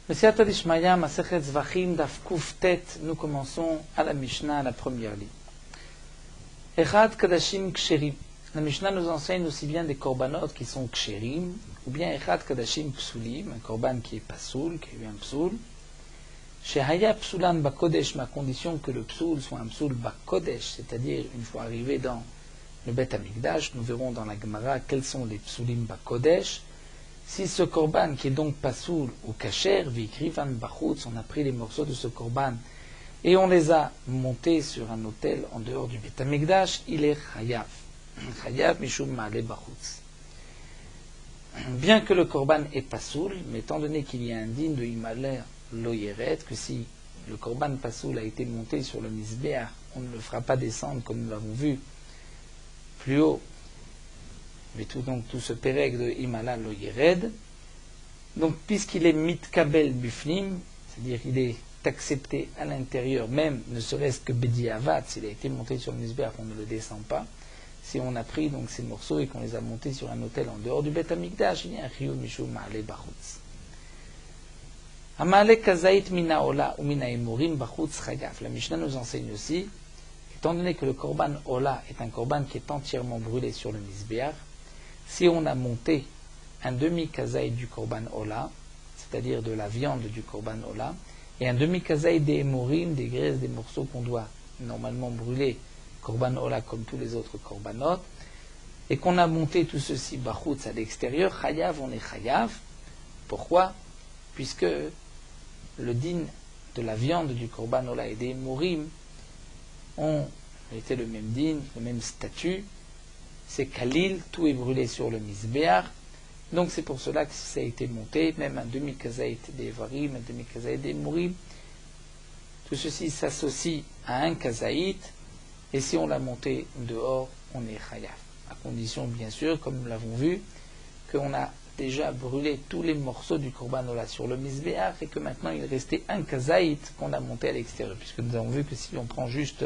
Mesiata Dishmaya, Masechet Zvachim, Daf Kuf Tet, nous commençons à la Mishnah, à la première ligne. Echad Kadashim Ksherim. La Mishnah nous enseigne aussi bien des korbanot qui sont Ksherim, ou bien Echad Kadashim Psulim, un korban qui est Pasoul, qui a eu un Psoul. Shehaya Psulan Bakodesh, ma condition que le Psoul soit un Psoul Bakodesh, c'est-à-dire une fois arrivé dans le Bet Amikdash, nous verrons dans la Gemara quels sont les Psulim Bakodesh. Si ce korban qui est donc pasoul ou kacher, vikrivan bachutz, on a pris les morceaux de ce korban et on les a montés sur un autel en dehors du Bet Amikdash, il est chayav. Chayav mishum ma'ale bachutz. Bien que le korban est pasoul, mais étant donné qu'il y a un digne de Himalaya lo yeret, que si le korban pasoul a été monté sur le misbéach, on ne le fera pas descendre comme nous l'avons vu plus haut. Mais tout ce pérec de Himalaya lo yered. Donc, puisqu'il est mitkabel bifnim, c'est-à-dire qu'il est accepté à l'intérieur, même ne serait-ce que bediavat, s'il a été monté sur le misbéach, on ne le descend pas. Si on a pris donc ces morceaux et qu'on les a montés sur un autel en dehors du Bet Amikdash, il y a un chiyuv mishum ma'ale bachutz. Amale kazait mina ola ou mina emurim bachutz chagaf. La Mishnah nous enseigne aussi, étant donné que le korban ola est un korban qui est entièrement brûlé sur le misbéach, si on a monté un demi-kazaï du korban ola, c'est-à-dire de la viande du korban ola, et un demi-kazaï des émorim, des graisses, des morceaux qu'on doit normalement brûler, korban ola comme tous les autres korbanot, et qu'on a monté tout ceci bachutz à l'extérieur, chayav, on est chayav. Pourquoi? Puisque le din de la viande du korban ola et des émorim ont été le même din, le même statut. C'est Khalil, tout est brûlé sur le misbéach. Donc c'est pour cela que si ça a été monté, même un demi-kazaït des varim, un demi-kazaït des mourim, tout ceci s'associe à un kazaït, et si on l'a monté dehors, on est chayav. À condition, bien sûr, comme nous l'avons vu, qu'on a déjà brûlé tous les morceaux du korban ola sur le misbéach, et que maintenant il restait un kazaït qu'on a monté à l'extérieur. Puisque nous avons vu que si on prend juste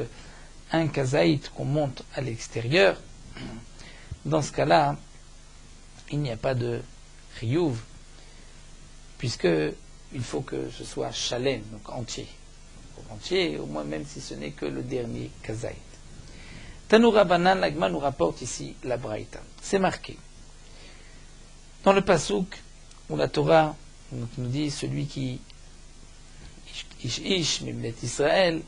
un kazaït qu'on monte à l'extérieur, dans ce cas-là, il n'y a pas de chiyuv, puisque il faut que ce soit chalem, donc entier. Entier, au moins même si ce n'est que le dernier kazaït. Tanoura Banan, l'Agma nous rapporte ici la Braïta. C'est marqué. Dans le Pasuk, où la Torah nous dit celui qui ish mibnet Israël,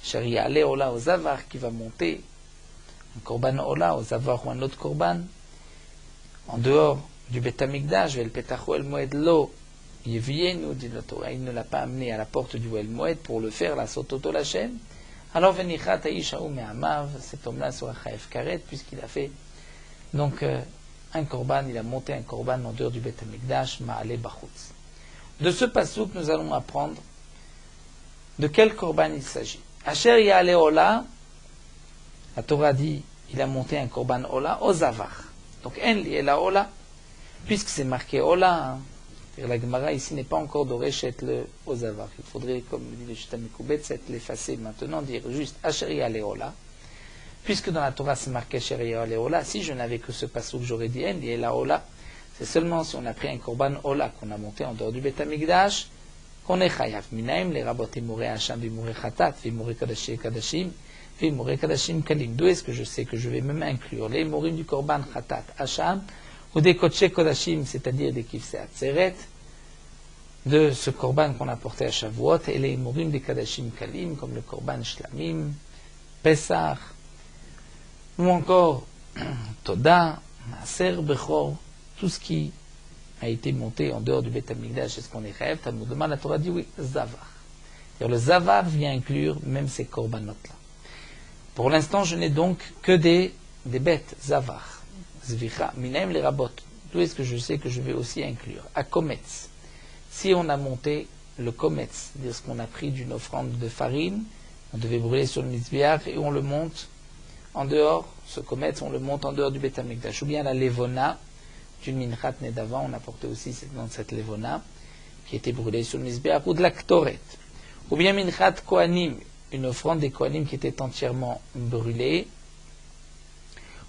sharia ale ola au zavar, qui va monter un korban ola, au zavar ou un autre korban, en dehors du Bet Amikdash, vel petachu el moed lo yevienu, dit la Torah, il ne l'a pas amené à la porte du El Moed pour le faire, la sototo la chaîne. Alors venichat aishaou me'amav, cet homme-là sera chayev karet, puisqu'il a fait donc un korban, il a monté un korban en dehors du Bet Amikdash, ma'ale bachutz. De ce pasuk, nous allons apprendre de quel korban il s'agit. Asher ya'ale ola, la Torah dit, il a monté un korban ola au zavar. Donc, en li ela ola, puisque c'est marqué ola, la Gemara ici n'est pas encore d'orechet le au zavar. Il faudrait, comme dit le Shita Mekubet, l'effacer maintenant, dire juste asher ya'ale ola, puisque dans la Torah c'est marqué asher ya'ale ola. Si je n'avais que ce pasuk, j'aurais dit en li ela ola. C'est seulement si on a pris un korban ola qu'on a monté en dehors du Bet Amikdash qu'on est chayav. Minaim les rabot imurei hasham v'imurei chatat v'imurei kadashim kadashim v'imurei kadashim kalim. D'où est-ce que je sais que je vais même inclure les morim du korban chatat hasham ou des kodesh kodashim, c'est-à-dire des kifsei atzeret, de ce korban qu'on a porté à Shavuot, et les morim des kadashim kalim comme le korban shlamim, pesach, ou encore toda, maaser bechor, tout ce qui a été monté en dehors du Bet Amikdash, est-ce qu'on est chayav? Talmud demande, la Torah dit oui, zavar. Le zavar vient inclure même ces korbanot-là. Pour l'instant, je n'ai donc que des bêtes, zavar, zvicha, minaim les rabot. D'où est-ce que je sais que je vais aussi inclure? À kometz. Si on a monté le kometz, c'est-à-dire ce qu'on a pris d'une offrande de farine, on devait brûler sur le mizbeach et on le monte en dehors, ce kometz, on le monte en dehors du Bet Amikdash. Ou bien la levona, d'une minchat nedava, on a porté aussi cette levona, qui était brûlée sur le mizbeach, ou de la ktoret. Ou bien minchat kohanim, une offrande des kohanim qui était entièrement brûlée,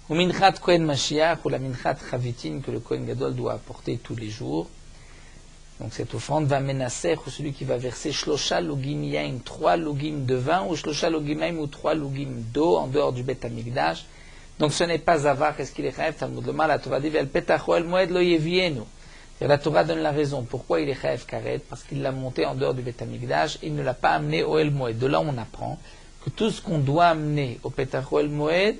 ou minchat kohen mashiach, ou la minchat chavitin que le kohen gadol doit apporter tous les jours, Donc cette offrande va menacer celui qui va verser shlosha logim yain, 3 logim de vin, ou shlosha logim yain, ou 3 logim d'eau en dehors du Bet Hamikdash. Donc ce n'est pas avar, qu'est-ce qu'il est chayav? Talmud Lomar, la Torah dit vel petacho el moed lo yevienu. La Torah donne la raison. Pourquoi il est chayav karet? Parce qu'il l'a monté en dehors du Bet Hamikdash, il ne l'a pas amené au el moed. De là on apprend que tout ce qu'on doit amener au petacho el moed,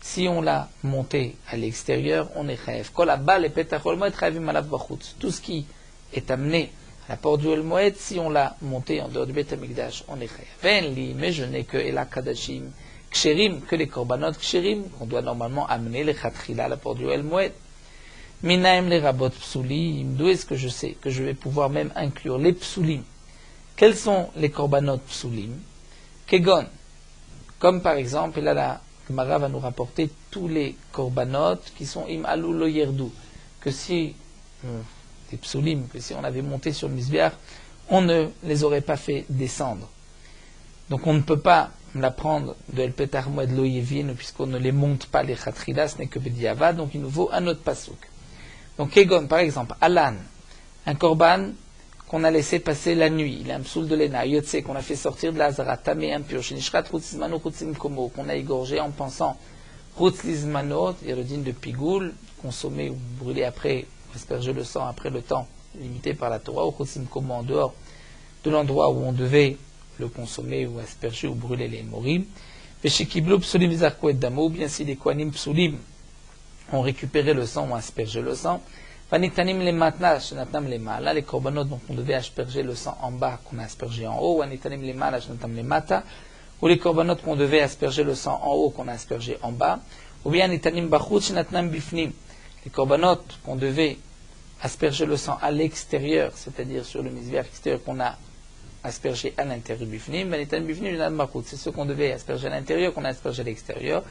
si on l'a monté à l'extérieur, on est chayav. Kol haba le petacho el moed chayavim alav bachutz. Tout ce qui est amené à la porte du El Moed, si on l'a monté en dehors du Bet Hamikdash, on est chayav. Mais je n'ai que Ela Kadashim, Ksherim, que les korbanot Ksherim, qu'on doit normalement amener les Khatrila à la porte du El Moed. Minaim les Rabot Psulim, d'où est-ce que je sais que je vais pouvoir même inclure les Psulim? Quels sont les korbanot Psulim? Kegon, comme par exemple, et là la Gemara va nous rapporter tous les korbanot qui sont im alou lo yerdu, que si des psulim, que si on avait monté sur le misbéach, on ne les aurait pas fait descendre. Donc on ne peut pas la prendre de El Petar Moed Lo Yevin, puisqu'on ne les monte pas, les Khatrila, ce n'est que Bediavad, donc il nous faut un autre pasouk. Donc Kegon, par exemple, Alan, un korban qu'on a laissé passer la nuit, il a un psoul de l'Ena, Yotse, qu'on a fait sortir de la Hazara, Tamé impur, Shinishrat Rutzizmano Rutzim Komo, qu'on a égorgé en pensant Rutzizmano, Yerodine de Pigoul, consommé ou brûlé après, asperger le sang après le temps limité par la Torah, ou Chotsim Komo, en dehors de l'endroit où on devait le consommer ou asperger ou brûler les morim. Veshekiblo psulim zarko et damo, bien si les kohanim psulim ont récupéré le sang ou aspergé le sang. Vanitanim les matna, shenatnam les mala, les korbanot dont on devait asperger le sang en bas, qu'on a aspergé en haut, vanitanim les mala, shenatam les mata, ou les korbanot qu'on devait asperger le sang en haut, qu'on a aspergé en bas, ou bien nitanim bachut, shenatnam bifnim. Les korbanot qu'on devait asperger le sang à l'extérieur, c'est-à-dire sur le misbéach extérieur qu'on a aspergé à l'intérieur bifnim, c'est ce qu'on devait asperger à l'intérieur qu'on a aspergé à l'extérieur,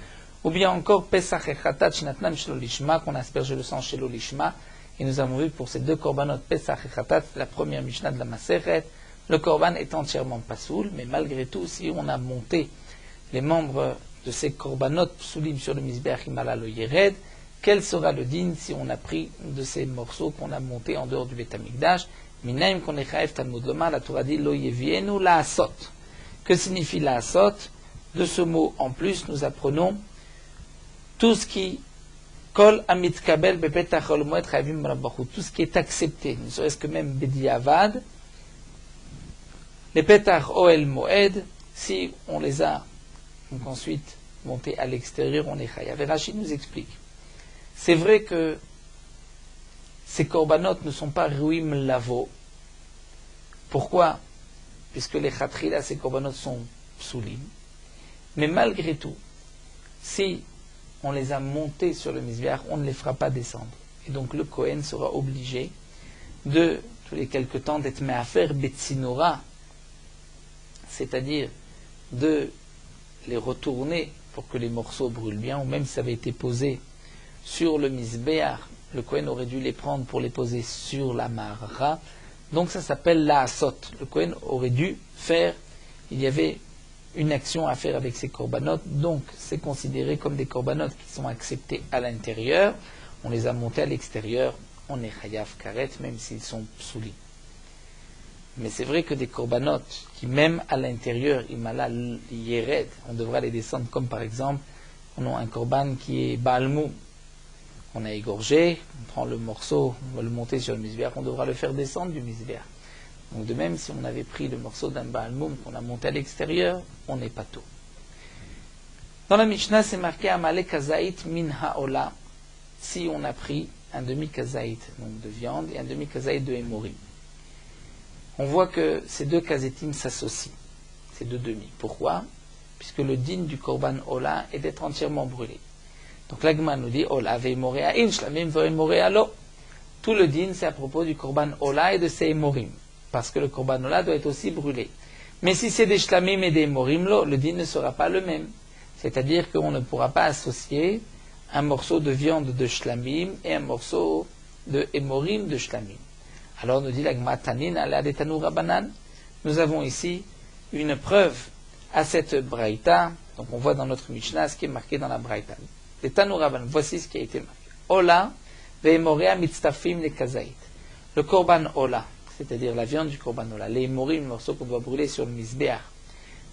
ou bien encore pesach et chatat shenatnam shelo lishma, qu'on a aspergé le sang shelo lishma, et nous avons vu pour ces deux korbanot pesach et chatat, la première mishnah de la Masechet, le korban est entièrement pasoul, mais malgré tout, si on a monté les membres de ces korbanot psulim sur le misbéach imala lo yered, quel sera le din si on a pris de ces morceaux qu'on a montés en dehors du Bet Hamikdash? Minaim qu'on est chayav Talmud Lomar, la Torah dit lo yevienu la asot. Que signifie la asot? De ce mot en plus, nous apprenons tout ce qui kol amitkabel bepetach ol moed chayavim rabbachu, tout ce qui est accepté, ne serait-ce que même bediavad, les petach oel moed, si on les a donc ensuite montés à l'extérieur, on est chayav. Et Rachid nous explique. C'est vrai que ces korbanot ne sont pas ruim lavo. Pourquoi? Puisque les khatrila, ces korbanot sont psulim. Mais malgré tout, si on les a montés sur le misbéach, on ne les fera pas descendre. Et donc le Kohen sera obligé de, tous les quelque temps, d'être mis à faire betsinora, c'est-à-dire de les retourner pour que les morceaux brûlent bien, ou même si ça avait été posé sur le misbéach, le Kohen aurait dû les prendre pour les poser sur la mara. Donc ça s'appelle la asot. Le Kohen aurait dû faire, il y avait une action à faire avec ces korbanot, donc c'est considéré comme des korbanot qui sont acceptés à l'intérieur. On les a montés à l'extérieur, on est chayav karet, même s'ils sont psulim. Mais c'est vrai que des korbanot qui, même à l'intérieur, imala yered, on devra les descendre, comme par exemple, on a un korban qui est balmou. On a égorgé, on prend le morceau, on va le monter sur le misbéach, on devra le faire descendre du misbéach. Donc de même, si on avait pris le morceau d'un Baal Moum qu'on a monté à l'extérieur, on n'est pas tout. Dans la Mishnah, c'est marqué Amalek Kazaït min haola, si on a pris un demi-kazaït donc de viande et un demi-kazaït de hémorim. On voit que ces deux kazetim s'associent, ces deux demi. Pourquoi? Puisque le din du korban ola est d'être entièrement brûlé. Donc l'agma nous dit ola ve'imorea in shlamim ve'imorea lo. Tout le din, c'est à propos du korban ola et de ses hémorim. Parce que le korban ola doit être aussi brûlé. Mais si c'est des shlamim et des hémorim lo, le din ne sera pas le même. C'est-à-dire qu'on ne pourra pas associer un morceau de viande de shlamim et un morceau de hémorim de shlamim. Alors nous dit l'agma tanin ala de tanu rabanan. Nous avons ici une preuve à cette braïta. Donc on voit dans notre Mishnah ce qui est marqué dans la braïta. Les tanu rabanan, voici ce qui a été marqué. Ola ve'hémorea mitztafim le kazaït. Le korban ola, c'est-à-dire la viande du korban ola. Les morim, le morceau qu'on doit brûler sur le misbéach.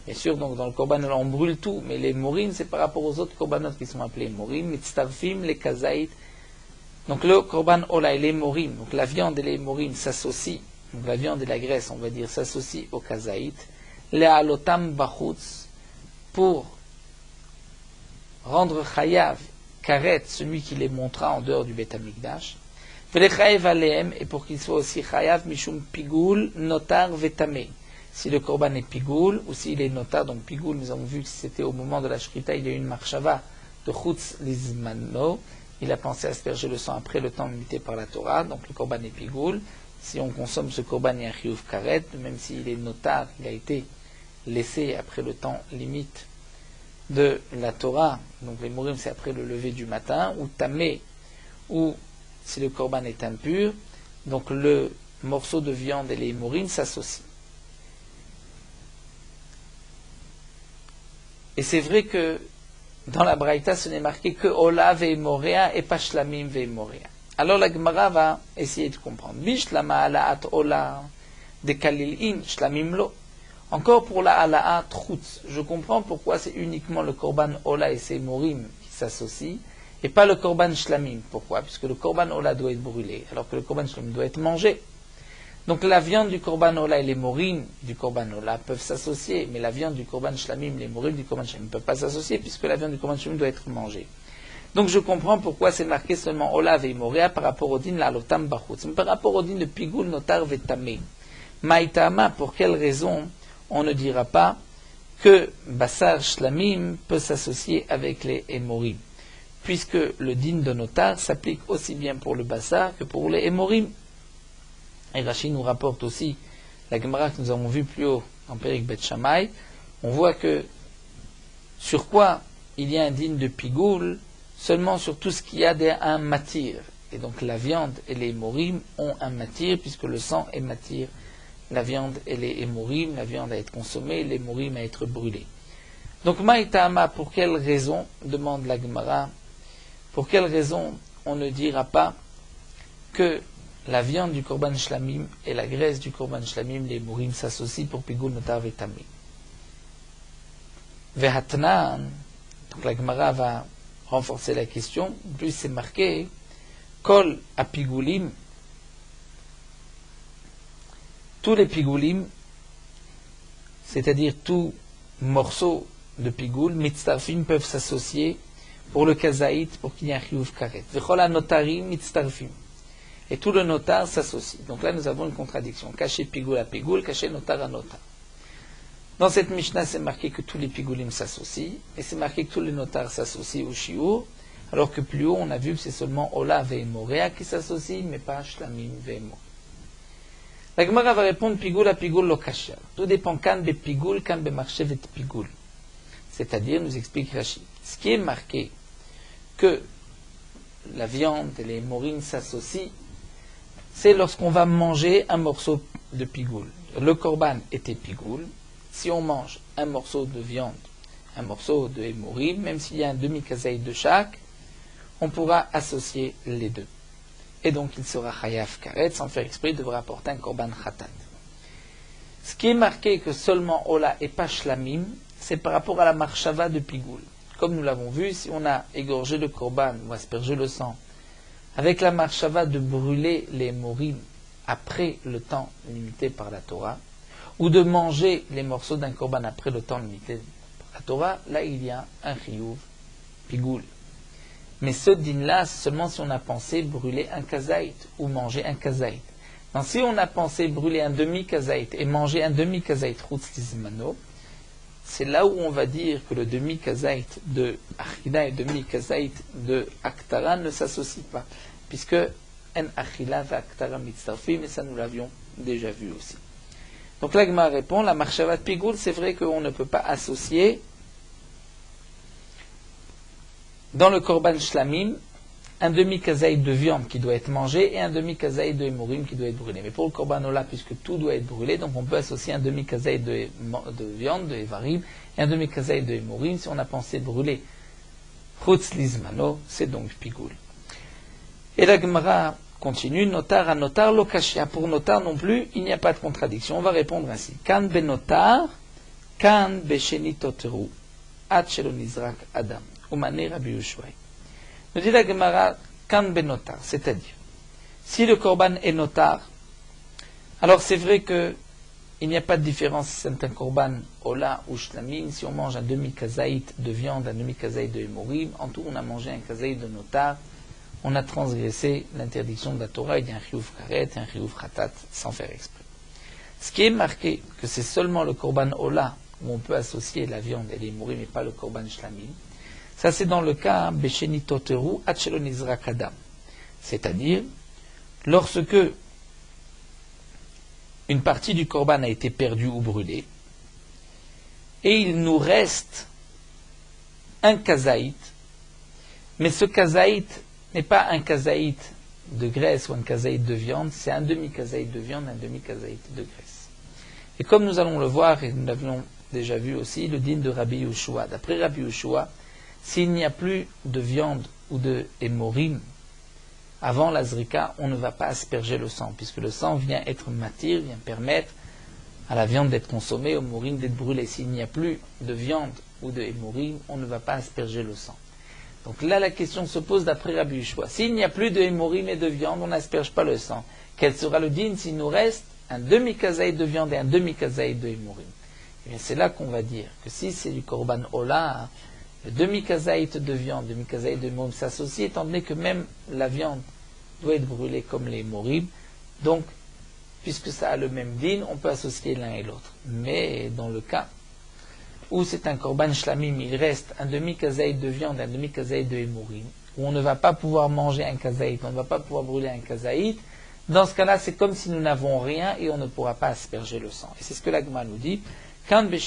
Bien sûr, donc dans le korban ola, on brûle tout, mais les morim, c'est par rapport aux autres korbanot qui sont appelés morim, mitztarfim, les kazaït. Donc le korban ola et les morim, donc la viande et les morim s'associent, donc la viande et la graisse, on va dire, s'associent au kazaït, les alotam bachutz, pour rendre chayav, karet, celui qui les montra en dehors du Beth Amikdash, les chayav aleem, et pour qu'il soit aussi chayav, mishum pigul, notar, vetame. Si le korban est pigoul, ou s'il est notar, donc pigoul, nous avons vu que c'était au moment de la shrita, il y a eu une marshava de chutz lizmano, il a pensé à asperger le sang après le temps limité par la Torah, donc le korban est pigoul. Si on consomme ce korban, il y a un chiyuv karet, même s'il est notar, il a été laissé après le temps limite de la Torah, donc les morim c'est après le lever du matin, ou tamé, ou si le korban est impur, donc le morceau de viande et les morim s'associent. Et c'est vrai que dans la Braïta, ce n'est marqué que Ola ve'emorea et pas Shlamim ve'emorea. Alors la Gemara va essayer de comprendre. Bishlama ala'at Ola de Kalil'in Shlamim lo. Encore pour la ala'at Chutz. Je comprends pourquoi c'est uniquement le korban Ola et ses morim qui s'associent et pas le korban Shlamim. Pourquoi? Puisque le korban Ola doit être brûlé alors que le korban Shlamim doit être mangé. Donc la viande du korban ola et les morim du korban ola peuvent s'associer, mais la viande du korban shlamim, les morim du korban shlamim ne peuvent pas s'associer puisque la viande du korban shlamim doit être mangée. Donc je comprends pourquoi c'est marqué seulement ola ve'imorea par rapport au din la lotam bachutz, mais par rapport au din de pigoul notar ve'tamé. Maïtama, pour quelle raison on ne dira pas que basar shlamim peut s'associer avec les hémorim, puisque le din de notar s'applique aussi bien pour le basar que pour les hémorim. Et Rashi nous rapporte aussi la Gemara que nous avons vue plus haut en Périk Bet Shammai. On voit que sur quoi il y a un digne de pigoul, seulement sur tout ce qui a un matir. Et donc la viande et les hémorim ont un matir, puisque le sang est matir. La viande et les hémorim, la viande à être consommée, les hémorim à être brûlés. Donc Maïtama, pour quelle raison, demande la Gemara, pour quelle raison on ne dira pas que la viande du korban shlamim et la graisse du korban shlamim, les mourim s'associent pour pigoul notar vetamé. Vehatnan, donc la Gemara va renforcer la question, plus c'est marqué, kol apigoulim, tous les pigoulim, c'est-à-dire tout morceau de pigoul, mitztarfim peuvent s'associer pour le kazaït, pour qu'il y ait un chiyuv karet. Vechol anotarim mitztarfim. Et tout le notar s'associe. Donc là, nous avons une contradiction. Caché pigoul à pigoul, caché notar à notar. Dans cette Mishnah, c'est marqué que tous les pigoulim s'associent, et c'est marqué que tous les notars s'associent au shiur, alors que plus haut, on a vu que c'est seulement Ola ve'emorea qui s'associent, mais pas Shlamim ve'emorea. La Gemara va répondre pigoul à pigoul lo kasher. Tout dépend kan be pigoul, kan be marchevet pigoul. C'est-à-dire, nous explique Rashi, ce qui est marqué que la viande et les morim s'associent, c'est lorsqu'on va manger un morceau de pigoul. Le korban était pigoul. Si on mange un morceau de viande, un morceau de hémorim, même s'il y a un demi-kazaï de chaque, on pourra associer les deux. Et donc il sera chayav karet, sans faire exprès, il devra apporter un korban khatat. Ce qui est marqué que seulement Ola et pas Shlamim, c'est par rapport à la marshava de pigoul. Comme nous l'avons vu, si on a égorgé le korban ou aspergé le sang, avec la marshava de brûler les morim après le temps limité par la Torah, ou de manger les morceaux d'un korban après le temps limité par la Torah, là il y a un chiyuv pigoul. Mais ce din-là, c'est seulement si on a pensé brûler un kazaït ou manger un kazaït. Donc si on a pensé brûler un demi-kazaït et manger un demi-kazaït chutz lizmano, c'est là où on va dire que le demi-kazaït de Achila et le demi-kazaït de Aktara ne s'associent pas, puisque en Achila va Aktara mitzarfim, mais ça nous l'avions déjà vu aussi. Donc l'Agma répond, la marchavat pigoul, c'est vrai qu'on ne peut pas associer dans le korban shlamim un demi-kazaït de viande qui doit être mangé et un demi-kazaït de hémorim qui doit être brûlé. Mais pour le korban ola, puisque tout doit être brûlé, donc on peut associer un demi-kazaït de viande, de hévarim, et un demi-kazaït de hémorim. Si on a pensé brûler chutz lizmano, c'est donc pigoul. Et la Gemara Continue, notar à notar lokashia. Pour notar non plus, il n'y a pas de contradiction. On va répondre ainsi. Kan benotar, kan beshenitoteru, at shelo nizrak adam. Umane Rabbi Yoshua. Nous dit la Gemara, kan benotar, c'est-à-dire, si le korban est notar, alors c'est vrai que il n'y a pas de différence si c'est un korban ola ou shlamim. Si on mange un demi-kazaït de viande, un demi-kazaït de hémorim, en tout on a mangé un kazaït de notar, on a transgressé l'interdiction de la Torah, il y a un chiyuv karet et un chiyuv khatat sans faire exprès. Ce qui est marqué, que c'est seulement le korban ola où on peut associer la viande et les hémorim, mais pas le korban shlamim, ça c'est dans le cas besheni toteru atchelo nizrak adam, c'est-à-dire lorsque une partie du korban a été perdue ou brûlée, et il nous reste un kazaït, mais ce kazaït n'est pas un kazaït de graisse ou un kazaït de viande, c'est un demi-kazaït de viande, un demi-kazaït de graisse. Et comme nous allons le voir, et nous l'avions déjà vu aussi, le din de Rabbi Yoshua. D'après Rabbi Yoshua, s'il n'y a plus de viande ou de hémorim, avant la zrika, on ne va pas asperger le sang, puisque le sang vient être matir, vient permettre à la viande d'être consommée, au hémorim d'être brûlé. S'il n'y a plus de viande ou de hémorim, on ne va pas asperger le sang. Donc là, la question se pose d'après Rabbi Yoshua. S'il n'y a plus de hémorim et de viande, on n'asperge pas le sang. Quel sera le din s'il nous reste un demi-kazaït de viande et un demi-kazaït de hémorim? Eh bien, c'est là qu'on va dire que si c'est du korban ola, le demi-kazaït de viande, demi-kazaït de hémorim s'associe, étant donné que même la viande doit être brûlée comme les hémorim. Donc, puisque ça a le même din, on peut associer l'un et l'autre. Mais dans le cas où c'est un korban shlamim, il reste un demi-kazaït de viande, un demi-kazaït de hémorim, où on ne va pas pouvoir manger un kazaït, on ne va pas pouvoir brûler un kazaït, dans ce cas-là, c'est comme si nous n'avons rien et on ne pourra pas asperger le sang. Et c'est ce que l'Agma nous dit. C'est-à-dire,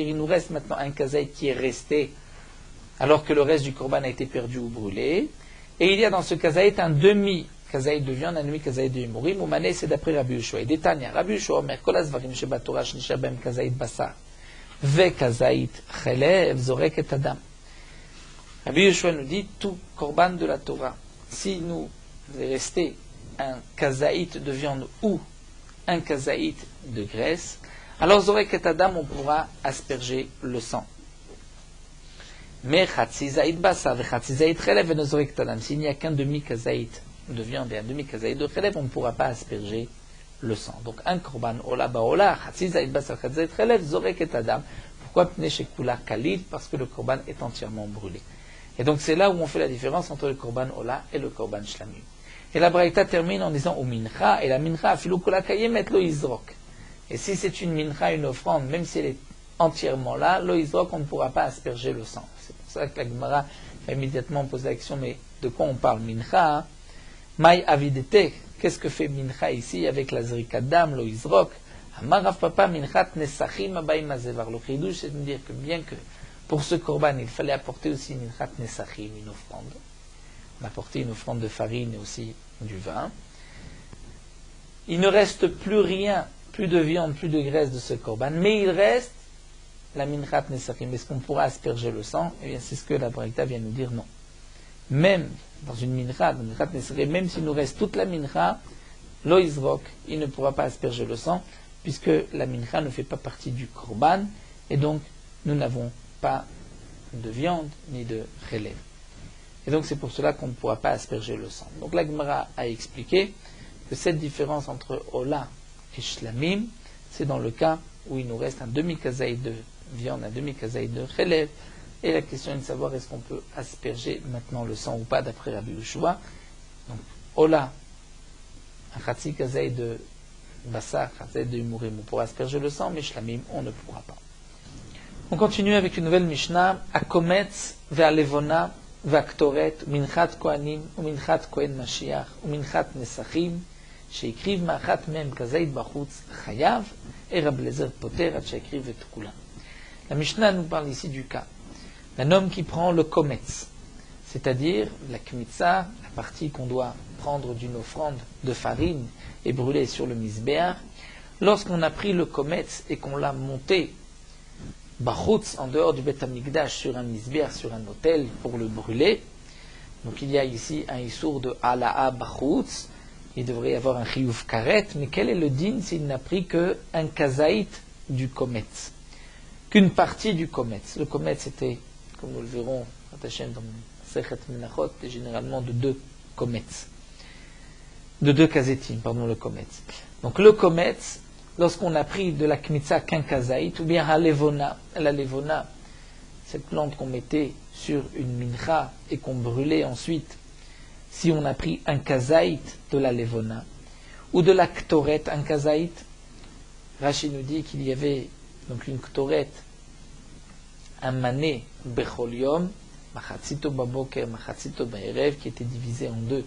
il nous reste maintenant un kazaït qui est resté, alors que le reste du korban a été perdu ou brûlé. Et il y a dans ce kazaït un demi-kazaït de viande, un demi-kazaït de hémorim. Ou mané, c'est d'après Rabbi Yoshua. Et Détania, Rabbi Yoshua, Omer, Kol hazvarim shebatorah shnisha b'hem kazaït basar, ve kazaït chelev zorek et adam. Rabbi Yoshua nous dit, tout korban de la Torah, si nous est resté un kazaït de viande ou un kazaït de graisse, alors zorek et adam, on pourra asperger le sang. Mais chatzizaït basa ve chatzizaït chelev ne zorek et adam. S'il n'y a qu'un demi-kazaït de viande et un demi-kazaït de chelev, on ne pourra pas asperger le sang. Donc un korban ola baola, chatzizaït basa, chatzizaït chelev, zorek et adam. Pourquoi pnei shekula kalil? Parce que le korban est entièrement brûlé. Et donc c'est là où on fait la différence entre le korban ola et le korban shlamim. Et la braïta termine en disant au mincha, et la mincha afilu kola kayemet lo izrok. Et si c'est une mincha, une offrande, même si elle est entièrement là, lo izrok, on ne pourra pas asperger le sang. C'est pour ça que la Gemara va immédiatement poser la question, mais de quoi on parle mincha? Maï avidete, qu'est-ce que fait mincha ici avec la zrika dam, lo izrok? Amar Rav Papa minchat nesachim abayim azevar. Le chidouche, c'est de dire que bien que pour ce korban, il fallait apporter aussi minchat nesachim, une offrande. On a apporté une offrande de farine et aussi du vin. Il ne reste plus rien, plus de viande, plus de graisse de ce korban, mais il reste la minchat nesachim. Est-ce qu'on pourra asperger le sang? Eh bien, c'est ce que la braïta vient nous dire, non. Même dans une minchat nesachim, même s'il nous reste toute la mincha, lo izrok, il ne pourra pas asperger le sang, puisque la mincha ne fait pas partie du korban, et donc nous n'avons pas de viande ni de chelev. Et donc c'est pour cela qu'on ne pourra pas asperger le sang. Donc la Gemara a expliqué que cette différence entre Ola et Shlamim, c'est dans le cas où il nous reste un demi-kazaït de viande, un demi-kazaït de chelev, et la question est de savoir est-ce qu'on peut asperger maintenant le sang ou pas d'après Rabbi Yoshua. Donc Ola, un khatsi kazaït de Bassar, kazaït de Umurim, on pourra asperger le sang, mais Shlamim, on ne pourra pas. On continue avec une nouvelle Mishnah, Akometz ve'alevona ve'aktoret minchat kohanim uminchat kohen mashiach uminchat nesachim sheikriv ma'achat mem kazaït bachutz chayav et Rab Lezer poter ad sheikriv et kulan. La Mishnah nous parle ici du cas d'un homme qui prend le kometz, c'est-à-dire la kmitza, la partie qu'on doit prendre d'une offrande de farine et brûler sur le misbéar. Lorsqu'on a pris le kometz et qu'on l'a monté Bachutz, en dehors du Bet Hamikdash, sur un misbéar, sur un autel, pour le brûler, Donc il y a ici un issour de ala'a bachutz, il devrait y avoir un chiyuv karet, mais quel est le din s'il n'a pris qu'un kazaït du kometz, qu'une partie du kometz. Le kometz était, comme nous le verrons dans Sechet Menachot, généralement de 2 kometz, de 2 kazetim, pardon, le kometz. Donc le kometz, lorsqu'on a pris de la kmitza qu'un kazaït, ou bien la levona, cette plante qu'on mettait sur une mincha et qu'on brûlait ensuite, si on a pris un kazaït de la levona, ou de la ktoret, un kazaït, Rashi nous dit qu'il y avait donc une ktoret, un mané becholium, machatzito baboker, machatzito baerev, qui était divisé en 2,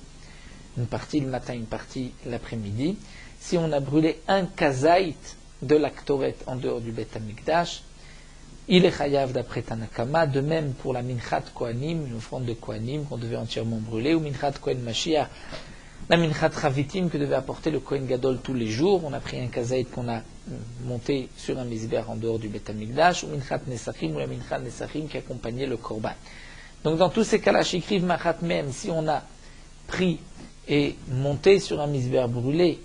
une partie le matin, une partie l'après-midi. Si on a brûlé un kazaït de la ktoret en dehors du Bet Amikdash, il est chayav d'après Tanakama, de même pour la minchat kohanim, une offrande de kohanim qu'on devait entièrement brûler, ou minchat kohen mashiach, la minchat chavitim que devait apporter le kohen gadol tous les jours. On a pris un kazaït qu'on a monté sur un misber en dehors du Bet Amikdash, ou minchat nesachim, ou la minchat nesachim qui accompagnait le korban. Donc dans tous ces cas-là, shikriv machat même, si on a pris et monté sur un misber brûlé,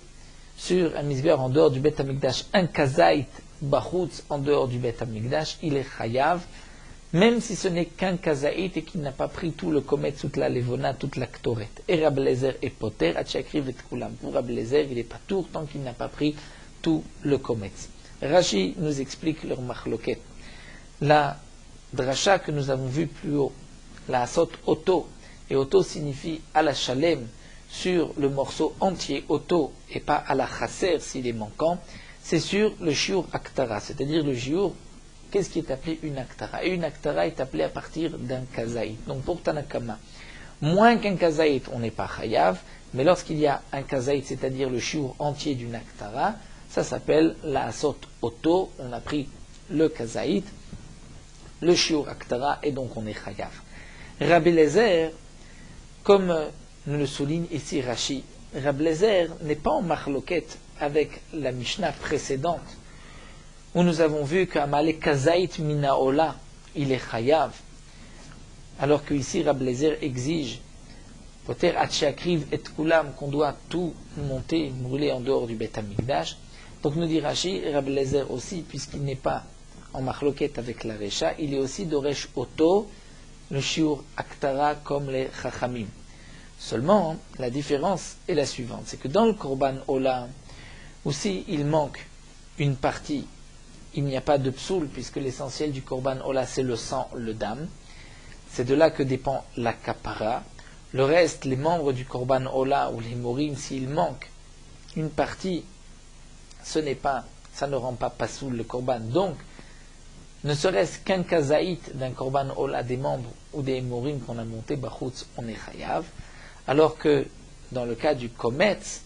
sur un misber en dehors du Bet Amikdash, un kazaït bachutz en dehors du Bet Amikdash, il est chayav, même si ce n'est qu'un kazaït et qu'il n'a pas pris tout le kometz, toute la levona, toute la ktoret. Et Rab Lezer est poter, atchakriv et kulam. Pour Rab Lezer, il est pas tour tant qu'il n'a pas pris tout le kometz. Rashi nous explique leur machloket. La dracha que nous avons vue plus haut, la asot oto, et oto signifie à la shalem, sur le morceau entier auto et pas à la chasser s'il est manquant, c'est sur le shiur aktara, c'est-à-dire le shiur, qu'est-ce qui est appelé une aktara? Et une aktara est appelée à partir d'un kazaït. Donc pour Tanakama, moins qu'un kazaït, on n'est pas chayav, mais lorsqu'il y a un kazaït, c'est-à-dire le shiur entier d'une aktara, ça s'appelle la asot auto, on a pris le kazaït, le shiur aktara, et donc on est chayav. Rabbi Lezer, comme nous le souligne ici Rashi, Rab Lezer n'est pas en machloket avec la Mishnah précédente, où nous avons vu qu'Amalek Kazaït Minaola, il est chayav, alors que ici Rab Lezer exige, Poter Atchakriv et Kulam, qu'on doit tout monter, brûler en dehors du Bet Amikdash. Donc nous dit Rashi, Rab Lezer aussi, puisqu'il n'est pas en machloket avec la Recha, il est aussi d'Oresh Oto, le shiur aktara comme les chachamim. Seulement, la différence est la suivante, c'est que dans le korban ola, aussi il manque une partie, il n'y a pas de psoul, puisque l'essentiel du korban ola c'est le sang, le dam. C'est de là que dépend la kapara. Le reste, les membres du korban ola ou les morim, s'il manque une partie, ça ne rend pas pasoul le korban. Donc, ne serait-ce qu'un kazaït d'un korban ola des membres ou des morim qu'on a monté, bachutz, on est chayav. Alors que dans le cas du kometz,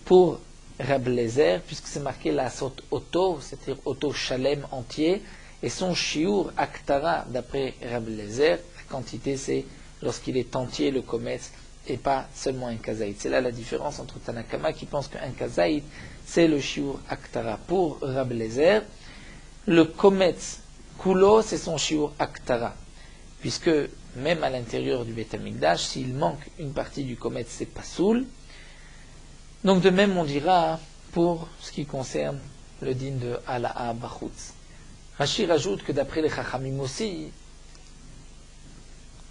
pour Rab Lezer, puisque c'est marqué la sot auto, c'est-à-dire auto shalem entier, et son shiur aktara, d'après Rab Lezer, la quantité c'est lorsqu'il est entier le kometz et pas seulement un kazaït. C'est là la différence entre Tanakama qui pense qu'un kazaït c'est le shiur aktara. Pour Rab Lezer, le kometz kulo c'est son shiur aktara, puisque même à l'intérieur du Bet Amikdash, s'il manque une partie du kometz, c'est pasoul. Donc de même, on dira pour ce qui concerne le din de Ala'a Bachutz. Rashi rajoute que d'après les Chachamim aussi,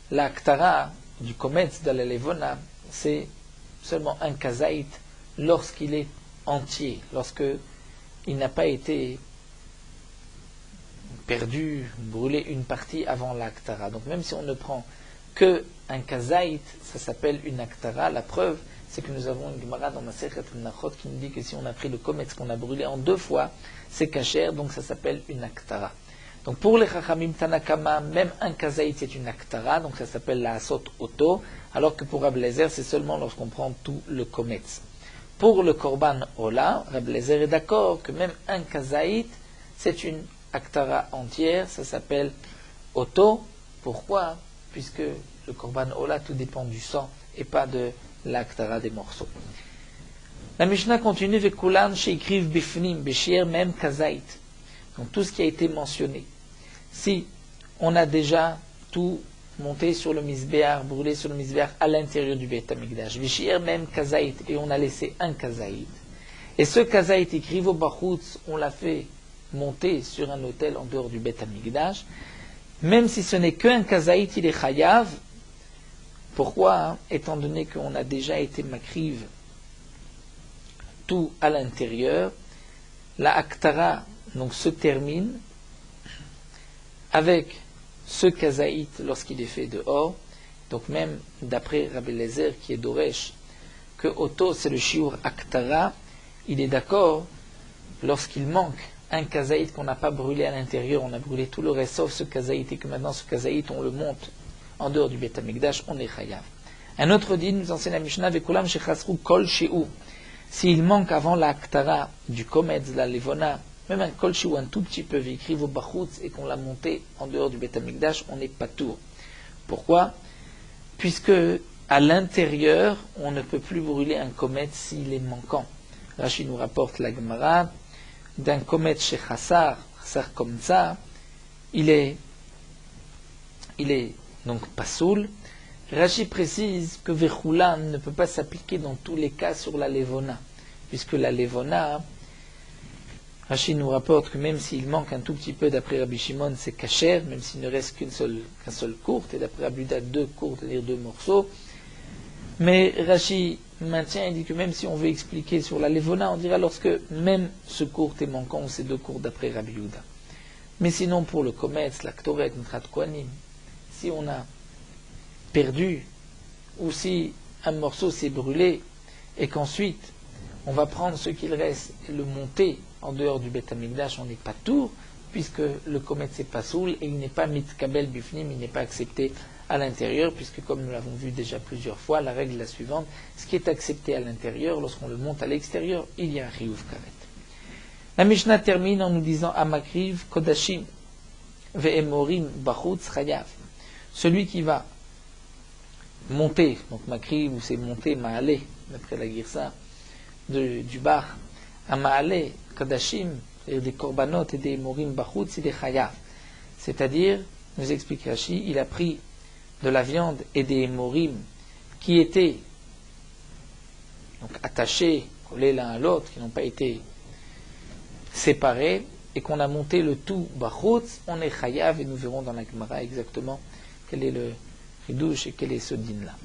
la Aktara du kometz de la Levona, c'est seulement un kazaït lorsqu'il est entier, lorsqu'il n'a pas été perdu, brûlé une partie avant l'Aktara. Donc même si on ne prend que un kazaït, ça s'appelle une Aktara. La preuve, c'est que nous avons une Gemara dans Masechet Menachot qui nous dit que si on a pris le kometz qu'on a brûlé en 2 fois, c'est kasher, donc ça s'appelle une Aktara. Donc pour les Chachamim Tanakama, même un kazaït c'est une Aktara, donc ça s'appelle la Asot Oto, alors que pour Rab Lezer, c'est seulement lorsqu'on prend tout le kometz. Pour le Korban Ola, Rab Lezer est d'accord que même un kazaït, c'est une Aktara entière, ça s'appelle Oto. Pourquoi? Puisque le Korban Ola, tout dépend du sang et pas de l'Aktara des morceaux. La Mishnah continue avec Kulan sheikriv bifnim, beshier même kazaït. Donc tout ce qui a été mentionné. Si on a déjà tout monté sur le misbéar, brûlé sur le misbéar à l'intérieur du Beit HaMikdash. Vishir même kazaït, et on a laissé un kazaït. Et ce kazaït écrit au Bachutz, on l'a fait monter sur un autel en dehors du Beit HaMikdash. Même si ce n'est qu'un kazaït, il est chayav. Pourquoi? Étant donné qu'on a déjà été makriv tout à l'intérieur, la aktara donc se termine avec ce kazaït lorsqu'il est fait dehors. Donc même d'après Rabbi Eliezer qui est d'Oresh, que Oto c'est le shiur aktara, il est d'accord lorsqu'il manque un kazaït qu'on n'a pas brûlé à l'intérieur, on a brûlé tout le reste sauf ce kazaït et que maintenant ce kazaït on le monte en dehors du Beit HaMikdash, on est chayav. Un autre dit, nous enseigne la Mishnah, Vekulam shechasru kol she'u. S'il manque avant la aktara du kometz, la levona, même un kol she'u, un tout petit peu, écrit au bachutz et qu'on l'a monté en dehors du Beit HaMikdash, on n'est pas tour. Pourquoi? Puisque à l'intérieur, on ne peut plus brûler un kometz s'il est manquant. Rashi nous rapporte la Gemara d'un kometz chez chassar comme ça, il est donc pasoul. Rashi précise que Vechulan ne peut pas s'appliquer dans tous les cas sur la levona, puisque la levona, Rashi nous rapporte que même s'il manque un tout petit peu d'après Rabbi Shimon, c'est kasher, même s'il ne reste qu'un seul courte, et d'après Rabbi Yuda, 2 courtes, c'est-à-dire 2 morceaux. Mais Rashi maintient et dit que même si on veut expliquer sur la levona, on dira lorsque même ce courte est manquant, c'est 2 courtes d'après Rabbi Yuda. Mais sinon pour le kometz, la ktoret, nitrat kohanim, si on a perdu, ou si un morceau s'est brûlé, et qu'ensuite on va prendre ce qu'il reste et le monter en dehors du Beit HaMikdash, on n'est pas tour, puisque le kometz c'est pas soul, et il n'est pas mitkabel bifnim, il n'est pas accepté à l'intérieur, puisque comme nous l'avons vu déjà plusieurs fois, la règle est la suivante, ce qui est accepté à l'intérieur, lorsqu'on le monte à l'extérieur, il y a un chiyuv karet. La Mishnah termine en nous disant Amakriv kodashim ve'emorim bachutz chayav. Celui qui va monter, donc makriv, ou c'est monter ma'aleh, d'après la girsa du bar, à ma'aleh, kodashim, c'est-à-dire des korbanot et des emorim bachutz, c'est des chayav. C'est-à-dire, nous explique Rashi, il a pris de la viande et des emorim qui étaient donc attachés, collés l'un à l'autre, qui n'ont pas été séparés, et qu'on a monté le tout bachutz, on est chayav, et nous verrons dans la Gemara exactement quel est le ridouche et quel est ce din-là.